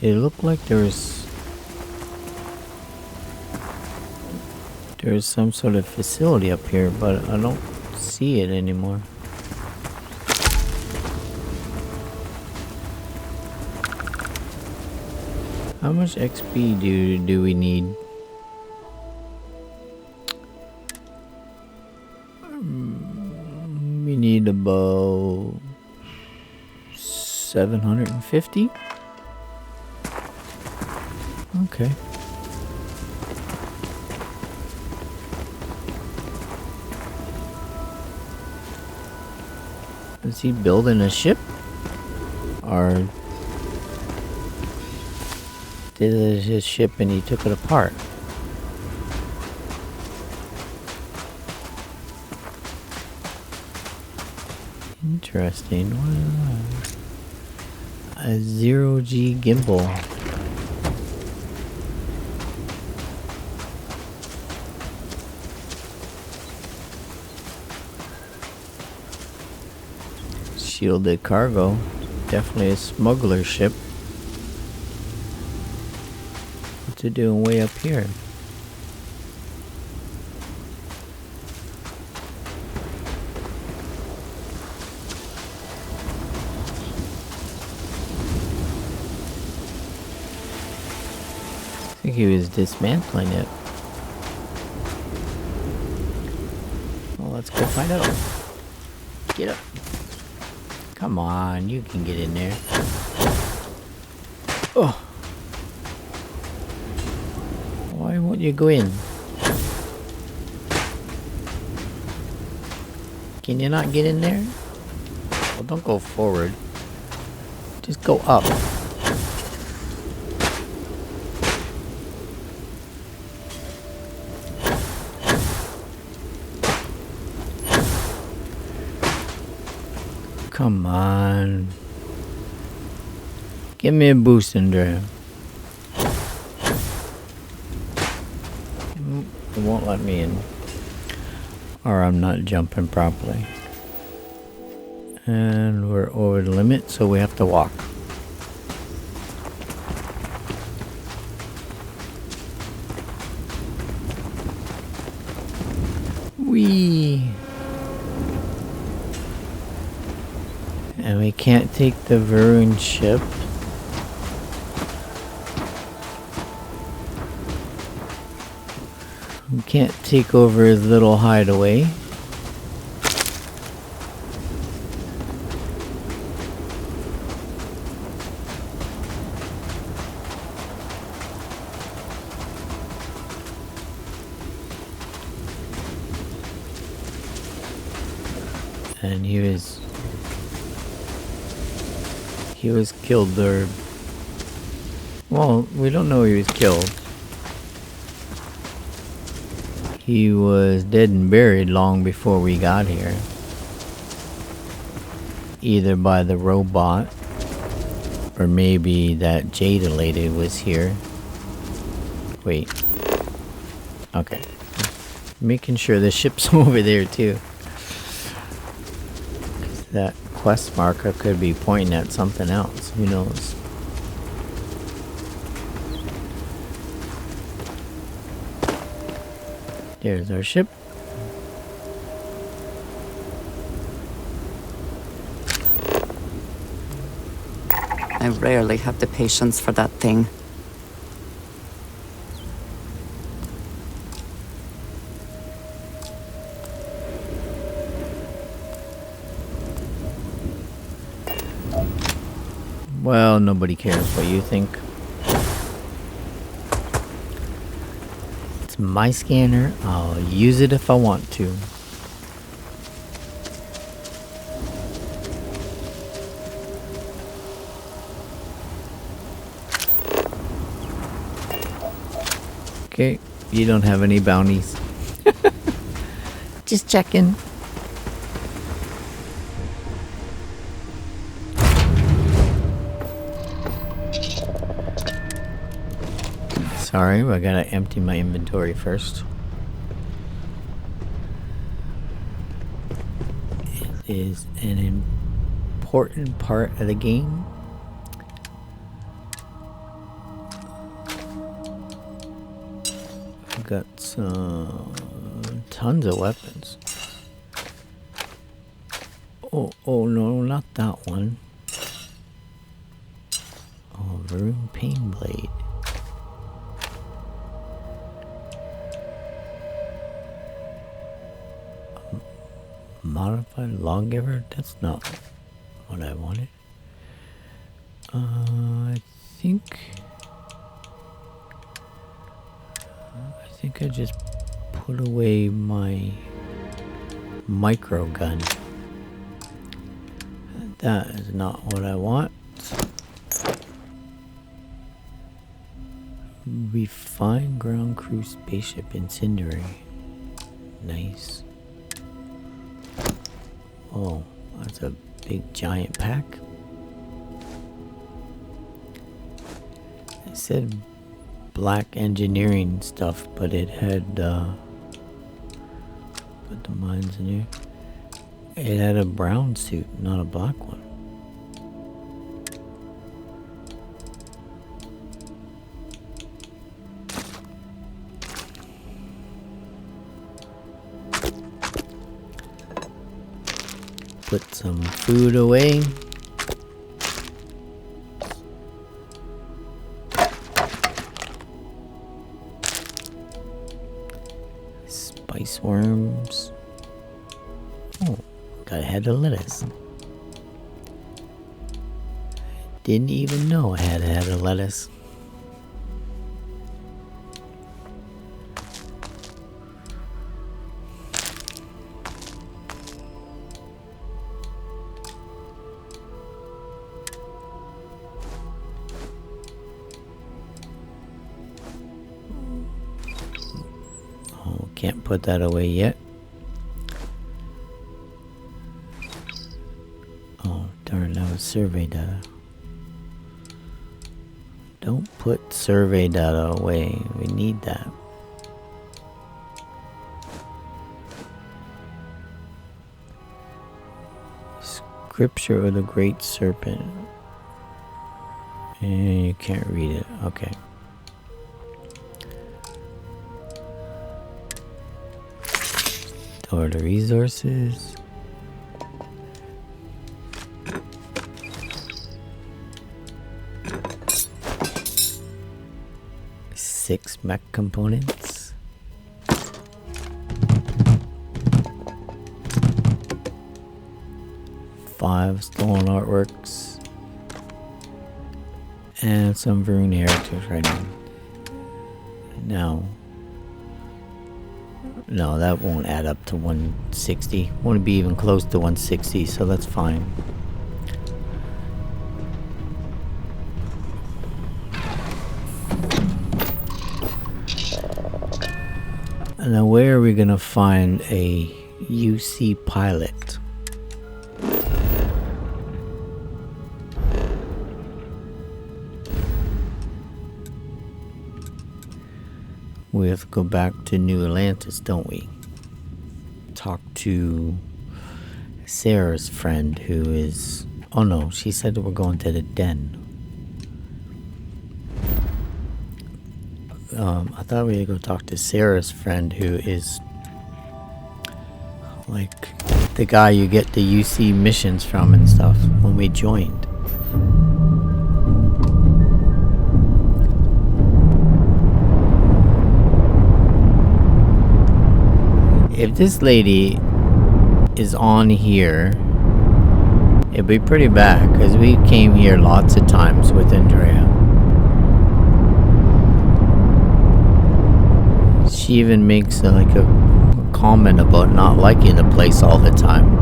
It looked like there's some sort of facility up here, but I don't see it anymore. How much XP do we need? We need about 750. Okay. Is he building a ship? Or did it his ship and he took it apart? Interesting. A 0G gimbal. Shielded cargo. Definitely a smuggler ship. What's it doing way up here? I think he was dismantling it. Well, let's go find out. Get up. Come on, you can get in there. Oh. Why won't you go in? Can you not get in there? Well, don't go forward. Just go up. Come on. Give me a boost, Andrea. It won't let me in. Or I'm not jumping properly. And we're over the limit, so we have to walk. Whee! And we can't take the Varun ship. We can't take over his little hideaway. And he was killed there. Well, we don't know he was killed. He was dead and buried long before we got here. Either by the robot, or maybe that Jada lady was here. Wait. Okay. Making sure the ship's over there too. That quest marker could be pointing at something else. Who knows? There's our ship. I rarely have the patience for that thing. Well, nobody cares what you think. It's my scanner. I'll use it if I want to. Okay, you don't have any bounties. Just checking. Sorry, I gotta empty my inventory first. It is an important part of the game. I've got some tons of weapons. Oh no, not that one. Oh, Varun Pain Blade. Modified lawgiver? That's not what I wanted. I think I just put away my micro gun. That is not what I want. Refined ground crew spaceship incendiary. Nice. Oh, that's a big giant pack. It said black engineering stuff, but it had put the mines in here. It had a brown suit, not a black one. Put some food away. Spice worms. Oh, got a head of lettuce. Didn't even know I had a head of lettuce. Can't put that away yet. Oh, darn, that was survey data. Don't put survey data away. We need that. Scripture of the Great Serpent. And you can't read it. Okay. Or the resources. Six mech components. Five stolen artworks. And some Varun heritage writing. Now. No, that won't add up to 160. Won't be even close to 160, so that's fine. Now, where are we gonna find a UC pilot? We have to go back to New Atlantis, don't we? Talk to Sarah's friend who is... Oh no, she said we're going to the den. I thought we had to go talk to Sarah's friend who is... like the guy you get the UC missions from and stuff when we joined. If this lady is on here, it'd be pretty bad because we came here lots of times with Andrea. She even makes like a comment about not liking the place all the time.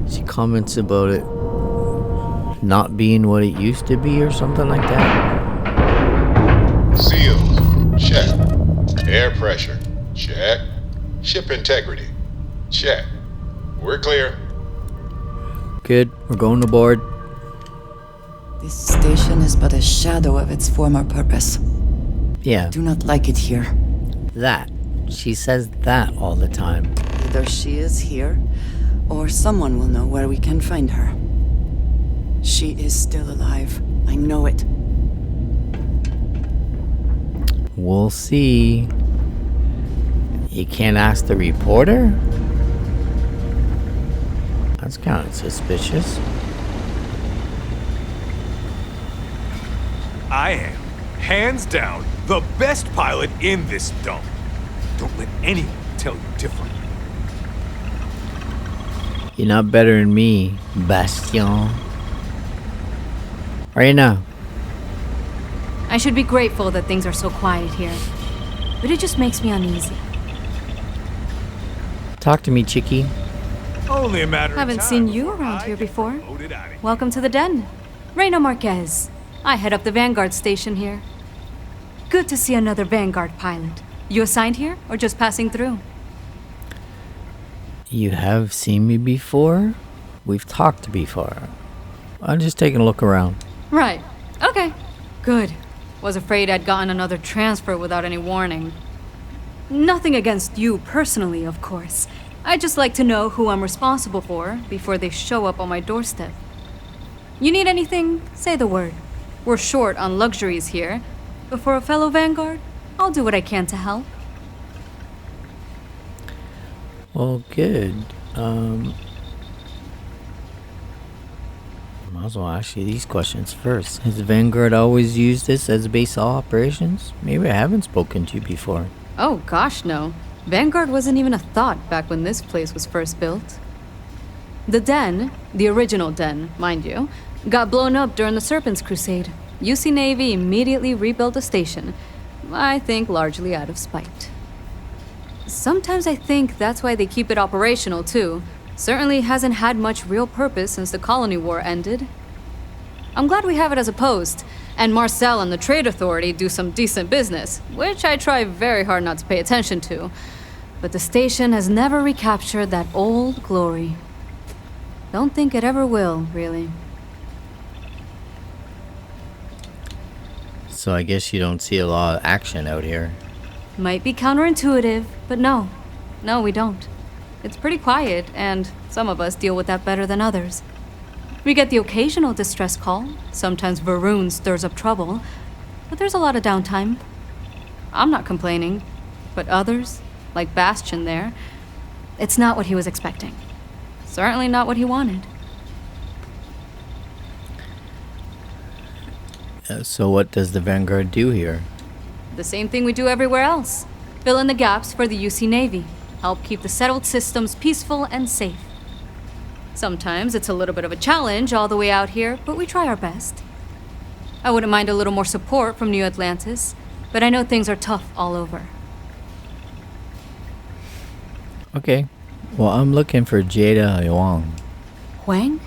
She comments about it not being what it used to be or something like that. Seals, check. Air pressure, check. Ship integrity, check. We're clear. Good, we're going aboard. This station is but a shadow of its former purpose. Yeah. I do not like it here. That. She says that all the time. Either she is here, or someone will know where we can find her. She is still alive. I know it. We'll see. You can't ask the reporter? That's kind of suspicious. I am, hands down, the best pilot in this dump. Don't let anyone tell you different. You're not better than me, Bastion. Right now. I should be grateful that things are so quiet here, but it just makes me uneasy. Talk to me, Chicky. Only a matter of Haven't time seen you before around I here get before. voted out of here. Welcome to the den. Reina Marquez. I head up the Vanguard station here. Good to see another Vanguard pilot. You assigned here, or just passing through? You have seen me before? We've talked before. I'm just taking a look around. Right. Okay. Good. Was afraid I'd gotten another transfer without any warning. Nothing against you personally, of course. I'd just like to know who I'm responsible for before they show up on my doorstep. You need anything? Say the word. We're short on luxuries here, but for a fellow Vanguard, I'll do what I can to help. Well, good. Might as well ask you these questions first. Has Vanguard always used this as base of operations? Maybe I haven't spoken to you before. Oh gosh, no. Vanguard wasn't even a thought back when this place was first built. The den, the original den, mind you, got blown up during the Serpent's Crusade. UC Navy immediately rebuilt the station, I think largely out of spite. Sometimes I think that's why they keep it operational too. Certainly hasn't had much real purpose since the Colony War ended. I'm glad we have it as a post, and Marcel and the Trade Authority do some decent business, which I try very hard not to pay attention to. But the station has never recaptured that old glory. Don't think it ever will, really. So I guess you don't see a lot of action out here. Might be counterintuitive, but no. No, we don't. It's pretty quiet, and some of us deal with that better than others. We get the occasional distress call. Sometimes Varun stirs up trouble, but there's a lot of downtime. I'm not complaining, but others, like Bastion there, it's not what he was expecting. Certainly not what he wanted. So what does the Vanguard do here? The same thing we do everywhere else. Fill in the gaps for the UC Navy. Help keep the settled systems peaceful and safe. Sometimes it's a little bit of a challenge all the way out here, but we try our best. I wouldn't mind a little more support from New Atlantis, but I know things are tough all over. Okay. Well, I'm looking for Jada Wang. Wang?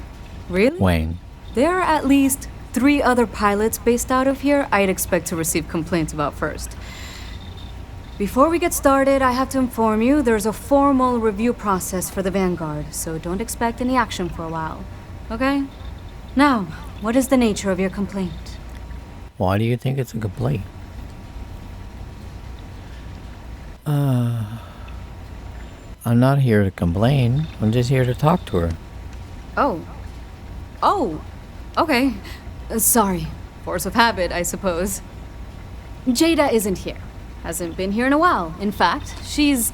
Really? Wang. There are at least 3 other pilots based out of here I'd expect to receive complaints about first. Before we get started, I have to inform you there's a formal review process for the Vanguard, so don't expect any action for a while. Okay? Now, what is the nature of your complaint? Why do you think it's a complaint? I'm not here to complain. I'm just here to talk to her. Oh, okay. Sorry. Force of habit, I suppose. Jada isn't here. Hasn't been here in a while. In fact, she's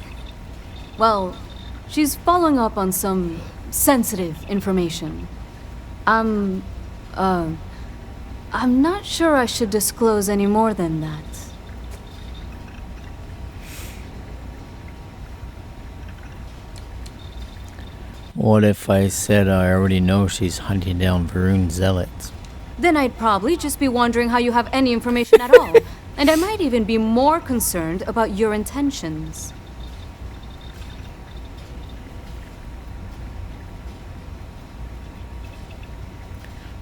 following up on some sensitive information. I'm not sure I should disclose any more than that. What if I said I already know she's hunting down Varun zealots? Then I'd probably just be wondering how you have any information at all. And I might even be more concerned about your intentions.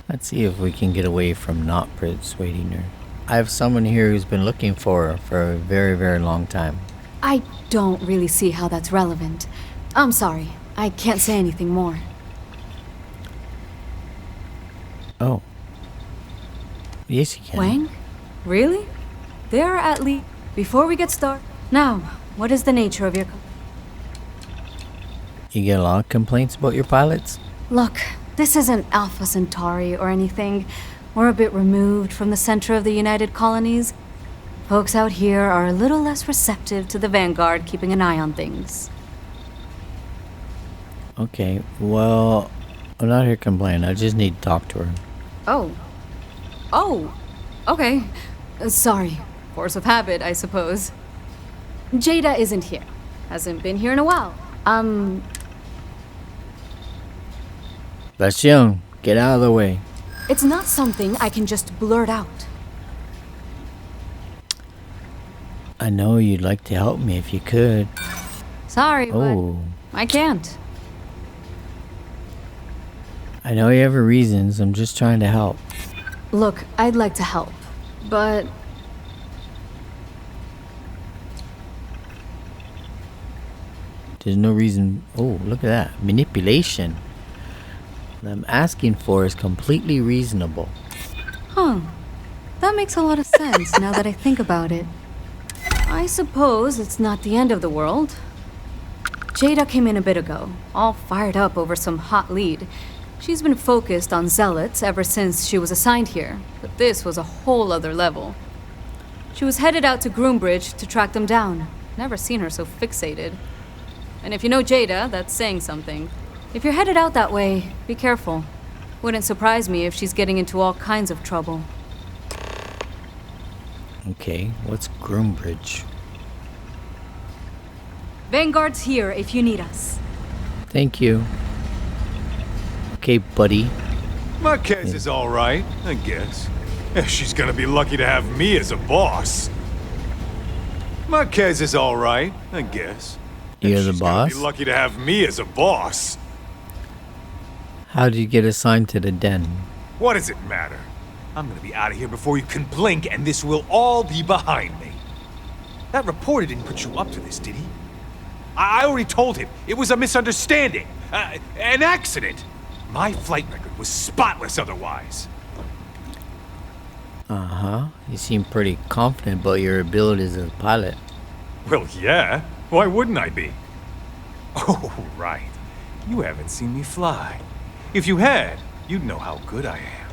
Let's see if we can get away from not persuading her. I have someone here who's been looking for her for a very, very long time. I don't really see how that's relevant. I'm sorry. I can't say anything more. Oh. Yes, you can. Wang? Really? There are at least... Before we get started... Now, what is the nature of your... You get a lot of complaints about your pilots? Look, this isn't Alpha Centauri or anything. We're a bit removed from the center of the United Colonies. Folks out here are a little less receptive to the Vanguard keeping an eye on things. Okay, well, I'm not here complaining. I just need to talk to her. Oh, okay. Sorry. Force of habit, I suppose. Jada isn't here. Hasn't been here in a while. That's young. Get out of the way. It's not something I can just blurt out. I know you'd like to help me if you could. Sorry, Oh. but I can't. I know you have your reasons. I'm just trying to help. Look, I'd like to help, but... There's no reason. Oh, look at that. Manipulation. What I'm asking for is completely reasonable. Huh. That makes a lot of sense now that I think about it. I suppose it's not the end of the world. Jada came in a bit ago, all fired up over some hot lead. She's been focused on zealots ever since she was assigned here, but this was a whole other level. She was headed out to Groombridge to track them down. Never seen her so fixated. And if you know Jada, that's saying something. If you're headed out that way, be careful. Wouldn't surprise me if she's getting into all kinds of trouble. Okay, what's Groombridge? Vanguard's here if you need us. Thank you. Okay, buddy. Marquez is all right, I guess. She's gonna be lucky to have me as a boss. Marquez is all right, I guess. You're the She's boss? gonna be lucky to have me as a boss. How did you get assigned to the den? What does it matter? I'm gonna be out of here before you can blink, and this will all be behind me. That reporter didn't put you up to this, did he? I already told him. It was a misunderstanding. An accident. My flight record was spotless otherwise. Uh-huh. You seem pretty confident about your abilities as a pilot. Well, yeah. Why wouldn't I be? Oh, right. You haven't seen me fly. If you had, you'd know how good I am.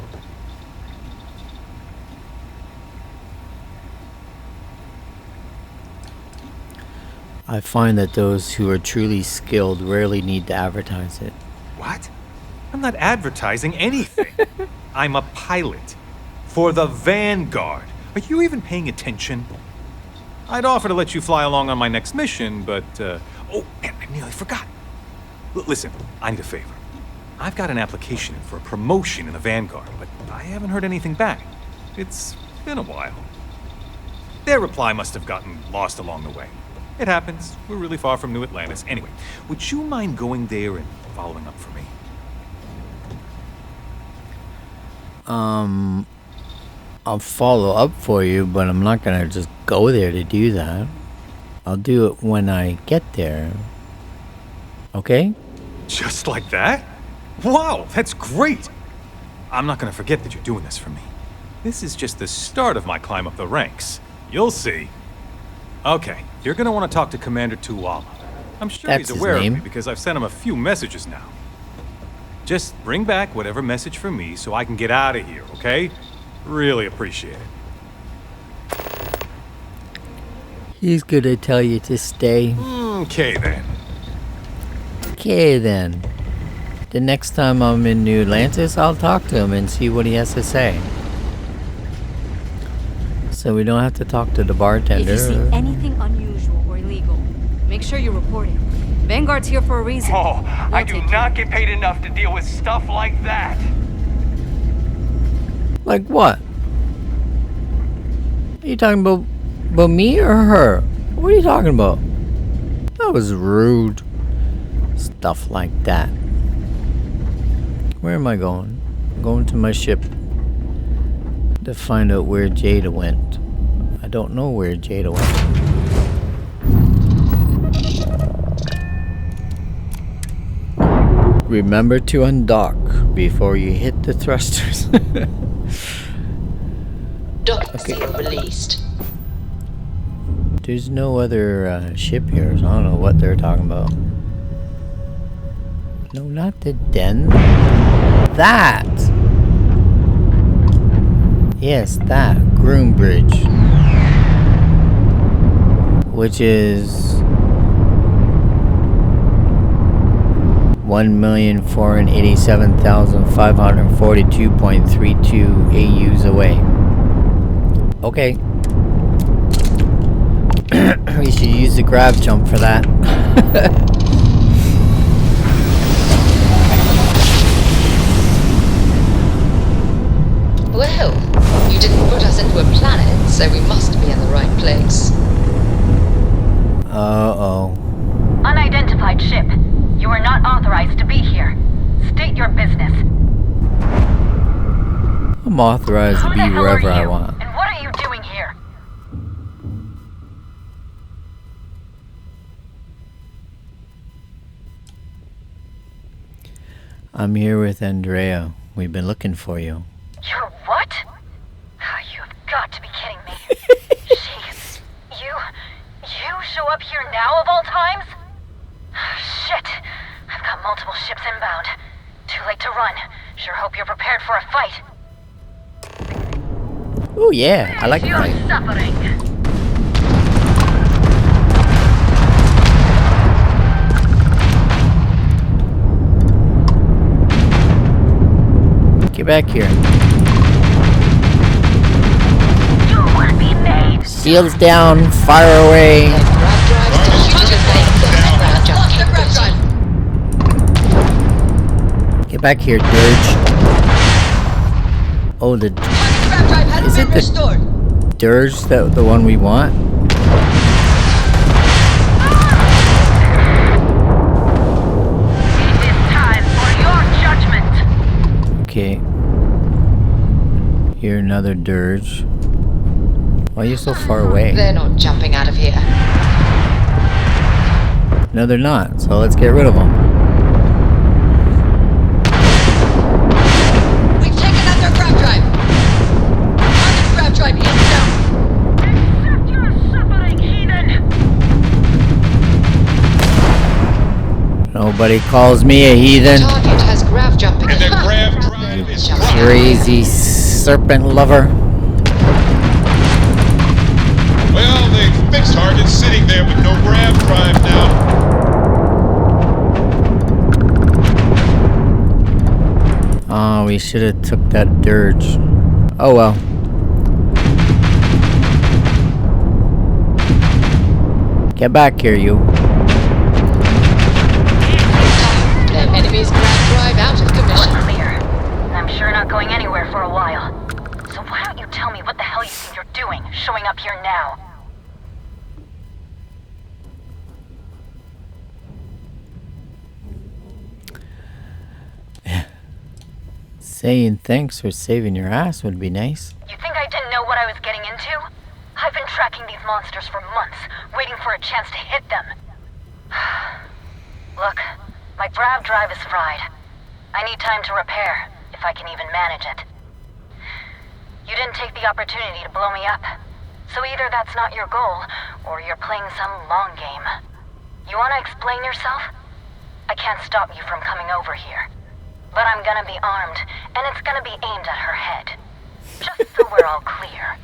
I find that those who are truly skilled rarely need to advertise it. What? I'm not advertising anything. I'm a pilot. For the Vanguard. Are you even paying attention? I'd offer to let you fly along on my next mission, but, oh, man, I nearly forgot. Listen, I need a favor. I've got an application in for a promotion in the Vanguard, but I haven't heard anything back. It's been a while. Their reply must have gotten lost along the way. It happens. We're really far from New Atlantis. Anyway, would you mind going there and following up for me? I'll follow up for you, but I'm not gonna just go there to do that. I'll do it when I get there. Okay? Just like that? Wow, that's great! I'm not gonna forget that you're doing this for me. This is just the start of my climb up the ranks. You'll see. Okay, you're gonna want to talk to Commander Tuwala. I'm sure That's he's his aware of name. me because I've sent him a few messages now. Just bring back whatever message for me so I can get out of here, okay? Really appreciate it. He's gonna tell you to stay. Okay then. Okay then. The next time I'm in New Atlantis, I'll talk to him and see what he has to say. So we don't have to talk to the bartender. If you see anything unusual or illegal, make sure you report it. Vanguard's here for a reason. Oh, I do We'll take not get paid enough to deal with stuff like that. Like what? Are you talking about me or her? What are you talking about? That was rude. Stuff like that. Where am I going? I'm going to my ship to find out where Jada went. I don't know where Jada went. Remember to undock before you hit the thrusters. Docking seal released. There's no other ship here, so I don't know what they're talking about. No, not the den. That! Yes, that. Groom Bridge. Which is 1,487,542.32 AUs away. Okay. We should use the grav jump for that. Well, you didn't put us into a planet, so we must be in the right place. Uh-oh. Unidentified ship. You are not authorized to be here. State your business. I'm authorized to be wherever I want. And what are you doing here? I'm here with Andrea. We've been looking for you. You're what? You've got to be kidding me. Jeez. You show up here now of all times? Shit. I've got multiple ships inbound. Too late to run. Sure hope you're prepared for a fight. Oh yeah, I like to fight. You're suffering. Get back here. You will be made. Shields down, fire away. Get back here, Dirge. Oh, is it the Dirge that the one we want? It is time for your judgment. Okay. Here, another Dirge. Why are you so far away? They're not jumping out of here. No, they're not. So let's get rid of them. We've taken out their grav drive. Target grav drive is down. Accept your suffering, heathen. Nobody calls me a heathen. Target has grav jumping. And their grav drive is Crazy serpent lover. well, they fixed targets sitting there with no grav drive now. Oh, we should have took that Dirge. Oh well. Get back here, you. No enemy's grav drive out of commission. Clear. I'm sure not going anywhere for a while. So why don't you tell me what the hell you think you're doing, showing up here now? Saying thanks for saving your ass would be nice. You think I didn't know what I was getting into? I've been tracking these monsters for months, waiting for a chance to hit them. Look, my grav drive is fried. I need time to repair, if I can even manage it. You didn't take the opportunity to blow me up. So either that's not your goal, or you're playing some long game. You want to explain yourself? I can't stop you from coming over here. But I'm gonna be armed, and it's gonna be aimed at her head. Just so we're all clear.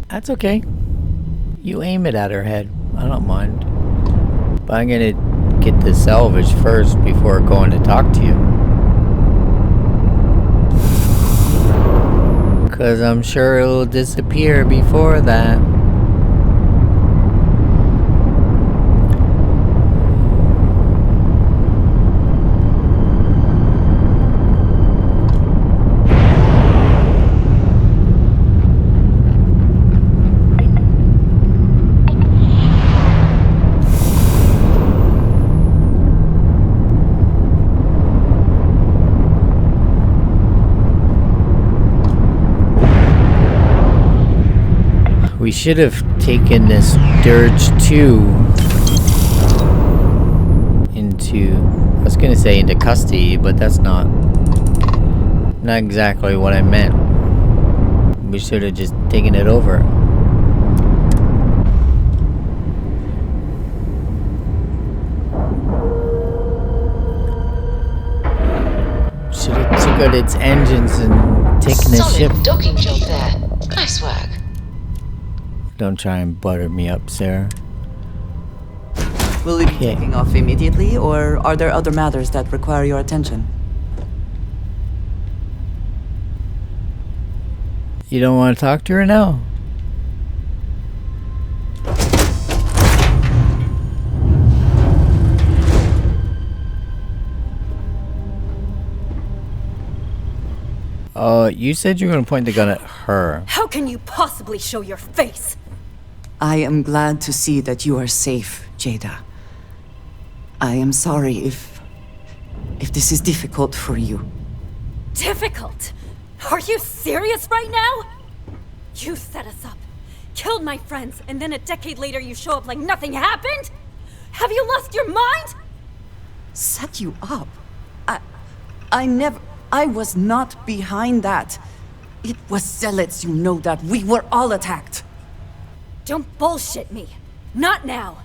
That's okay. You aim it at her head. I don't mind. But I'm gonna get the salvage first before going to talk to you. Because I'm sure it'll disappear before that. We should have taken this Dirge 2 into, I was gonna say into custody, but that's not exactly what I meant. We should have just taken it over. Should have took out its engines and taken the ship. Solid docking job there. Nice work. Don't try and butter me up, Sarah. Will we be taking off immediately, or are there other matters that require your attention? You don't want to talk to her now? You said you were going to point the gun at her. How can you possibly show your face? I am glad to see that you are safe, Jada. I am sorry if this is difficult for you. Difficult? Are you serious right now? You set us up, killed my friends, and then a decade later you show up like nothing happened? Have you lost your mind? Set you up? I was not behind that. It was zealots, you know that. We were all attacked. Don't bullshit me. Not now.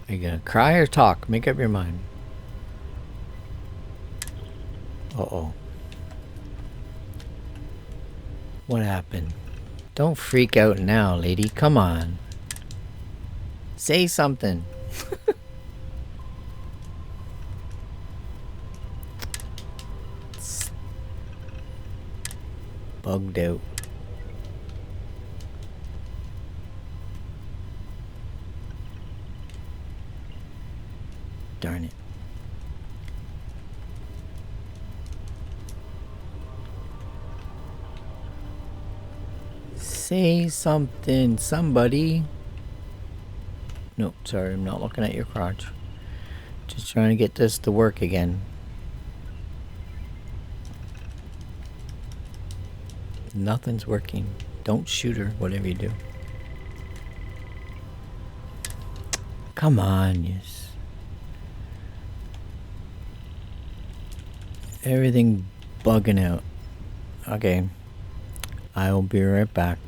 Are you gonna cry or talk? Make up your mind. Uh-oh. What happened? Don't freak out now, lady. Come on. Say something. Bugged out. Darn it. Say something, somebody. No, sorry, I'm not looking at your crotch. Just trying to get this to work again. Nothing's working. Don't shoot her, whatever you do. Come on, yes. Everything bugging out. Okay. I will be right back.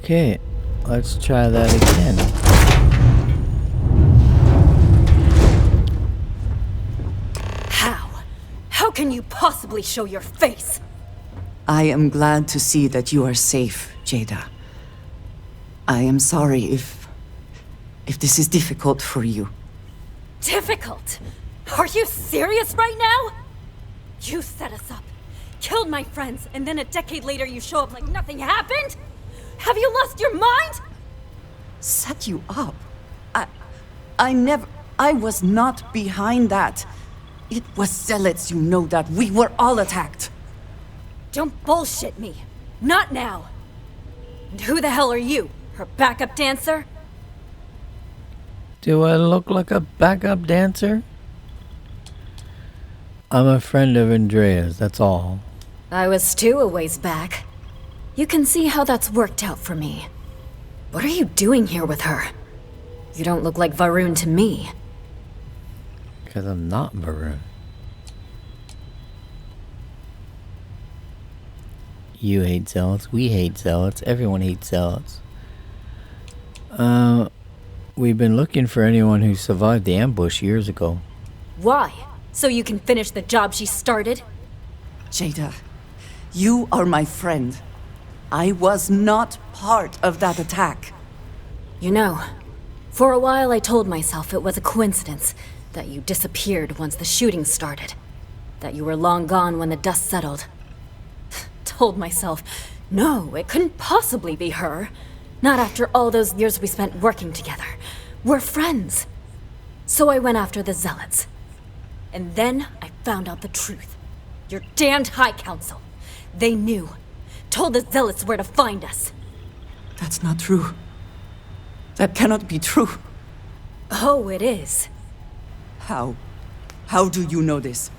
Okay, let's try that again. possibly show your face. I am glad to see that you are safe, Jada. I am sorry if this is difficult for you. Difficult? Are you serious right now? You set us up, killed my friends, and then a decade later you show up like nothing happened? Have you lost your mind? Set you up? I was not behind that. It was zealots, you know that. We were all attacked. Don't bullshit me. Not now. And who the hell are you? Her backup dancer? Do I look like a backup dancer? I'm a friend of Andrea's, that's all. I was too a ways back. You can see how that's worked out for me. What are you doing here with her? You don't look like Varun to me. Because I'm not Varun. You hate zealots, we hate zealots, everyone hates zealots. We've been looking for anyone who survived the ambush years ago. Why? So you can finish the job she started? Jada, you are my friend. I was not part of that attack. You know, for a while I told myself it was a coincidence that you disappeared once the shooting started. That you were long gone when the dust settled. Told myself, no, it couldn't possibly be her. Not after all those years we spent working together. We're friends. So I went after the zealots. And then I found out the truth. Your damned High Council. They knew. Told the zealots where to find us. That's not true. That cannot be true. Oh, it is. How? How do you know this?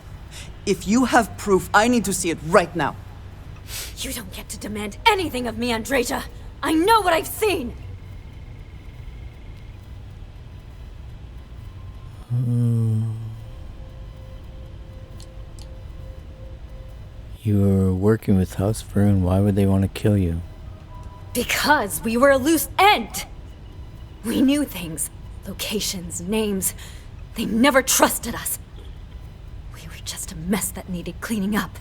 If you have proof, I need to see it right now. You don't get to demand anything of me, Andreja. I know what I've seen. You were working with House Varun, why would they want to kill you? Because we were a loose end. We knew things. Locations, names. They never trusted us. We were just a mess that needed cleaning up.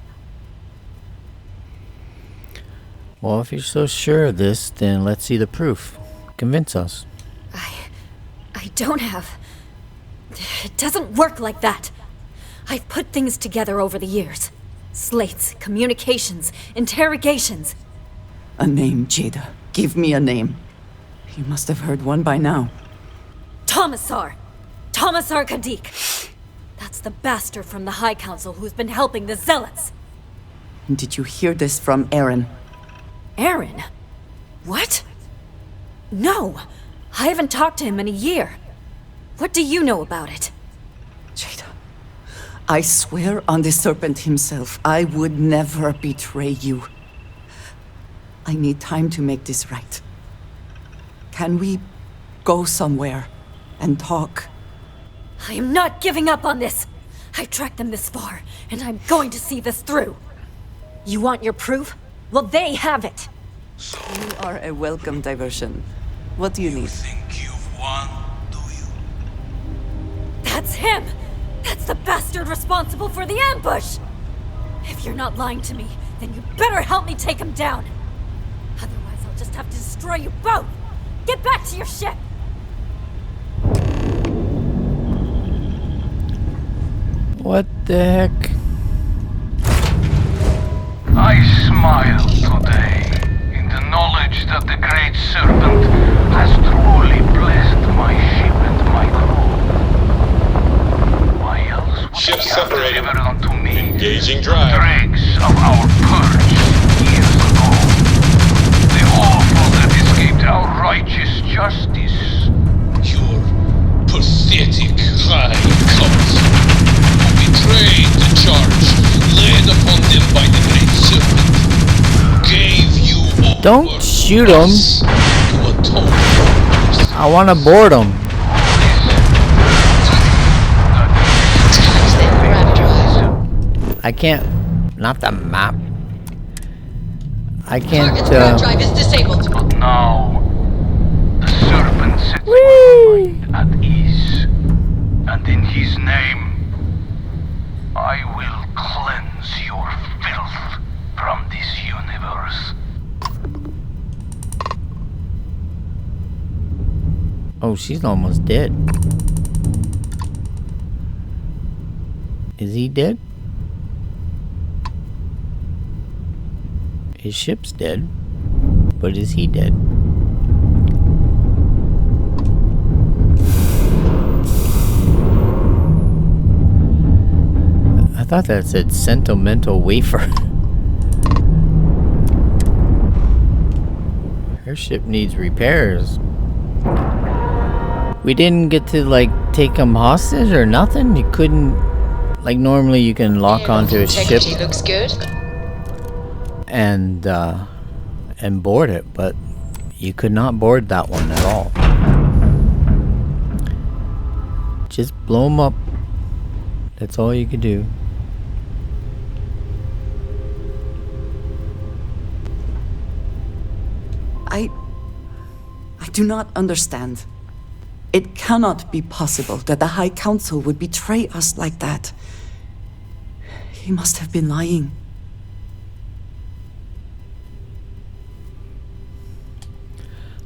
Well, if you're so sure of this, then let's see the proof. Convince us. I don't have... It doesn't work like that. I've put things together over the years. Slates, communications, interrogations. A name, Jada. Give me a name. You must have heard one by now. Tomasar Kadik. That's the bastard from the High Council who's been helping the zealots. Did you hear this from Aaron? Aaron? What? No, I haven't talked to him in a year. What do you know about it? Jada, I swear on the serpent himself, I would never betray you. I need time to make this right. Can we go somewhere and talk? I am not giving up on this. I tracked them this far, and I'm going to see this through. You want your proof? Well, they have it. You are a welcome diversion. What do you need? Think you've won, do you? That's him! That's the bastard responsible for the ambush! If you're not lying to me, then you better help me take him down. Otherwise, I'll just have to destroy you both! Get back to your ship! What the heck? I smile today in the knowledge that the Great Serpent has truly blessed my ship and my crew. Why else would Ship he have separated. delivered unto me Engaging the drive. dregs of our purge years ago? The awful that escaped our righteous justice. Your pathetic High Council, who betrayed the charge laid upon them by the Great Serpent, gave you over. Don't shoot him. To atone. I want to board him. I can't. Not the map. I can't. Target's drive is disabled. But now, the serpent sets my mind at ease, and in his name, I will cleanse Oh, she's almost dead. Is he dead? His ship's dead. But is he dead? I thought that said sentimental wafer. Her ship needs repairs. We didn't get to, like, take him hostage or nothing? You couldn't... Like, normally you can lock onto a ship... looks good. And board it, but you could not board that one at all. Just blow him up. That's all you could do. I do not understand. It cannot be possible that the High Council would betray us like that. He must have been lying.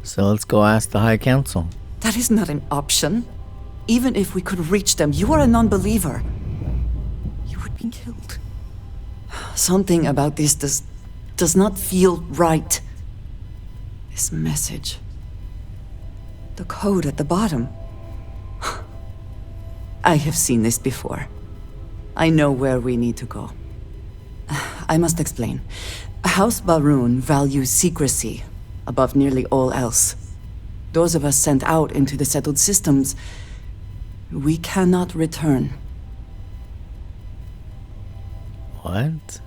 So let's go ask the High Council. That is not an option. Even if we could reach them, you are a non-believer. You would be killed. Something about this does not feel right. This message. The code at the bottom. I have seen this before. I know where we need to go. I must explain. House Baroon values secrecy above nearly all else. Those of us sent out into the settled systems, we cannot return. What?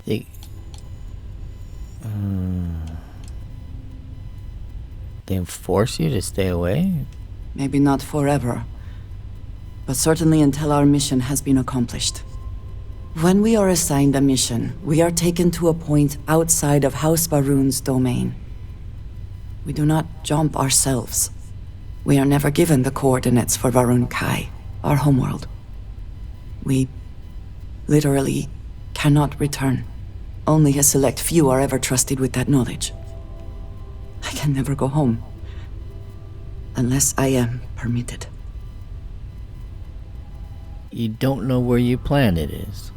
They force you to stay away? Maybe not forever, but certainly until our mission has been accomplished. When we are assigned a mission, we are taken to a point outside of House Baroon's domain. We do not jump ourselves. We are never given the coordinates for Varun Kai, our homeworld. We literally cannot return. Only a select few are ever trusted with that knowledge. I can never go home. Unless I am permitted. You don't know where your planet is.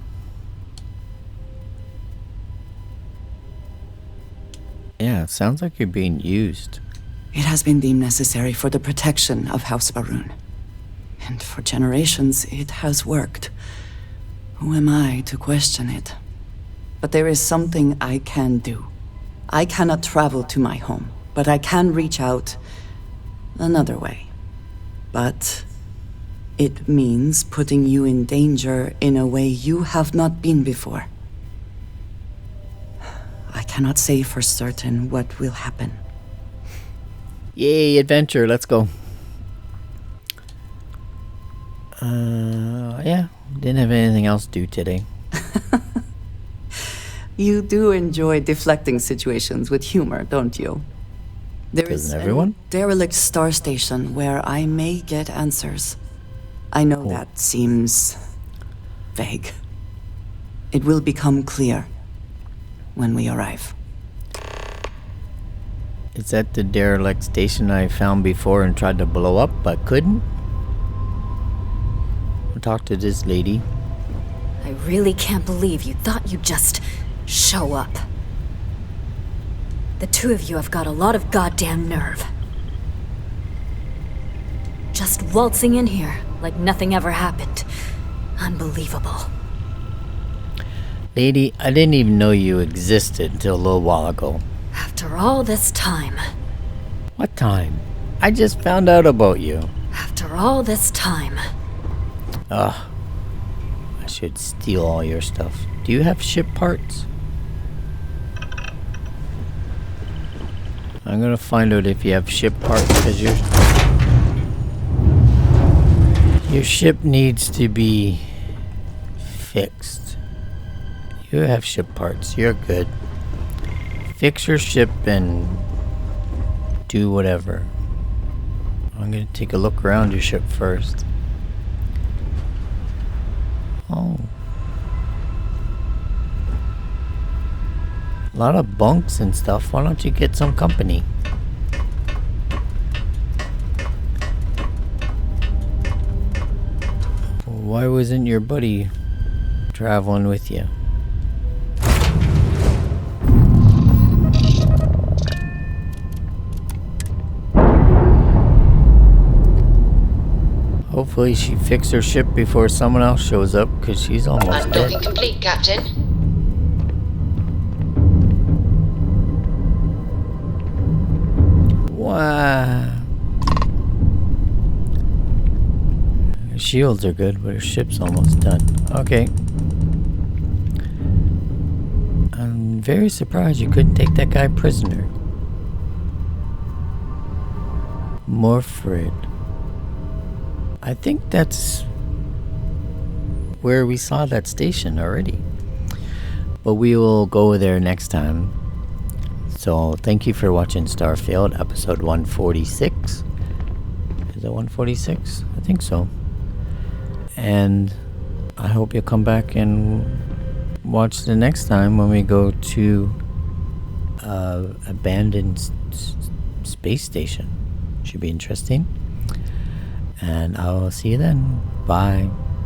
Yeah, it sounds like you're being used. It has been deemed necessary for the protection of House Baroon. And for generations, it has worked. Who am I to question it? But there is something I can do. I cannot travel to my home, but I can reach out another way. But it means putting you in danger in a way you have not been before. I cannot say for certain what will happen. Yay, adventure, let's go. Yeah, didn't have anything else to do today. You do enjoy deflecting situations with humor, don't you? There is everyone? a derelict star station where I may get answers. I know that seems vague. It will become clear when we arrive. Is that the derelict station I found before and tried to blow up but couldn't? I'll talk to this lady. I really can't believe you thought you'd just show up. The two of you have got a lot of goddamn nerve. Just waltzing in here like nothing ever happened. Unbelievable. Lady, I didn't even know you existed until a little while ago. After all this time. What time? I just found out about you. After all this time. Ugh. I should steal all your stuff. Do you have ship parts? I'm gonna find out if you have ship parts, because your ship needs to be fixed. You have ship parts. You're good. Fix your ship and do whatever. I'm gonna take a look around your ship first. Oh. A lot of bunks and stuff. Why don't you get some company? Why wasn't your buddy traveling with you? Hopefully she fixed her ship before someone else shows up, because she's almost dead. Undocking complete, Captain. Wow. Her shields are good, but her ship's almost done. Okay. I'm very surprised you couldn't take that guy prisoner. Morfred. I think that's where we saw that station already. But we will go there next time. So thank you for watching Starfield, episode 146. Is it 146? I think so. And I hope you'll come back and watch the next time when we go to abandoned space station. Should be interesting. And I will see you then. Bye.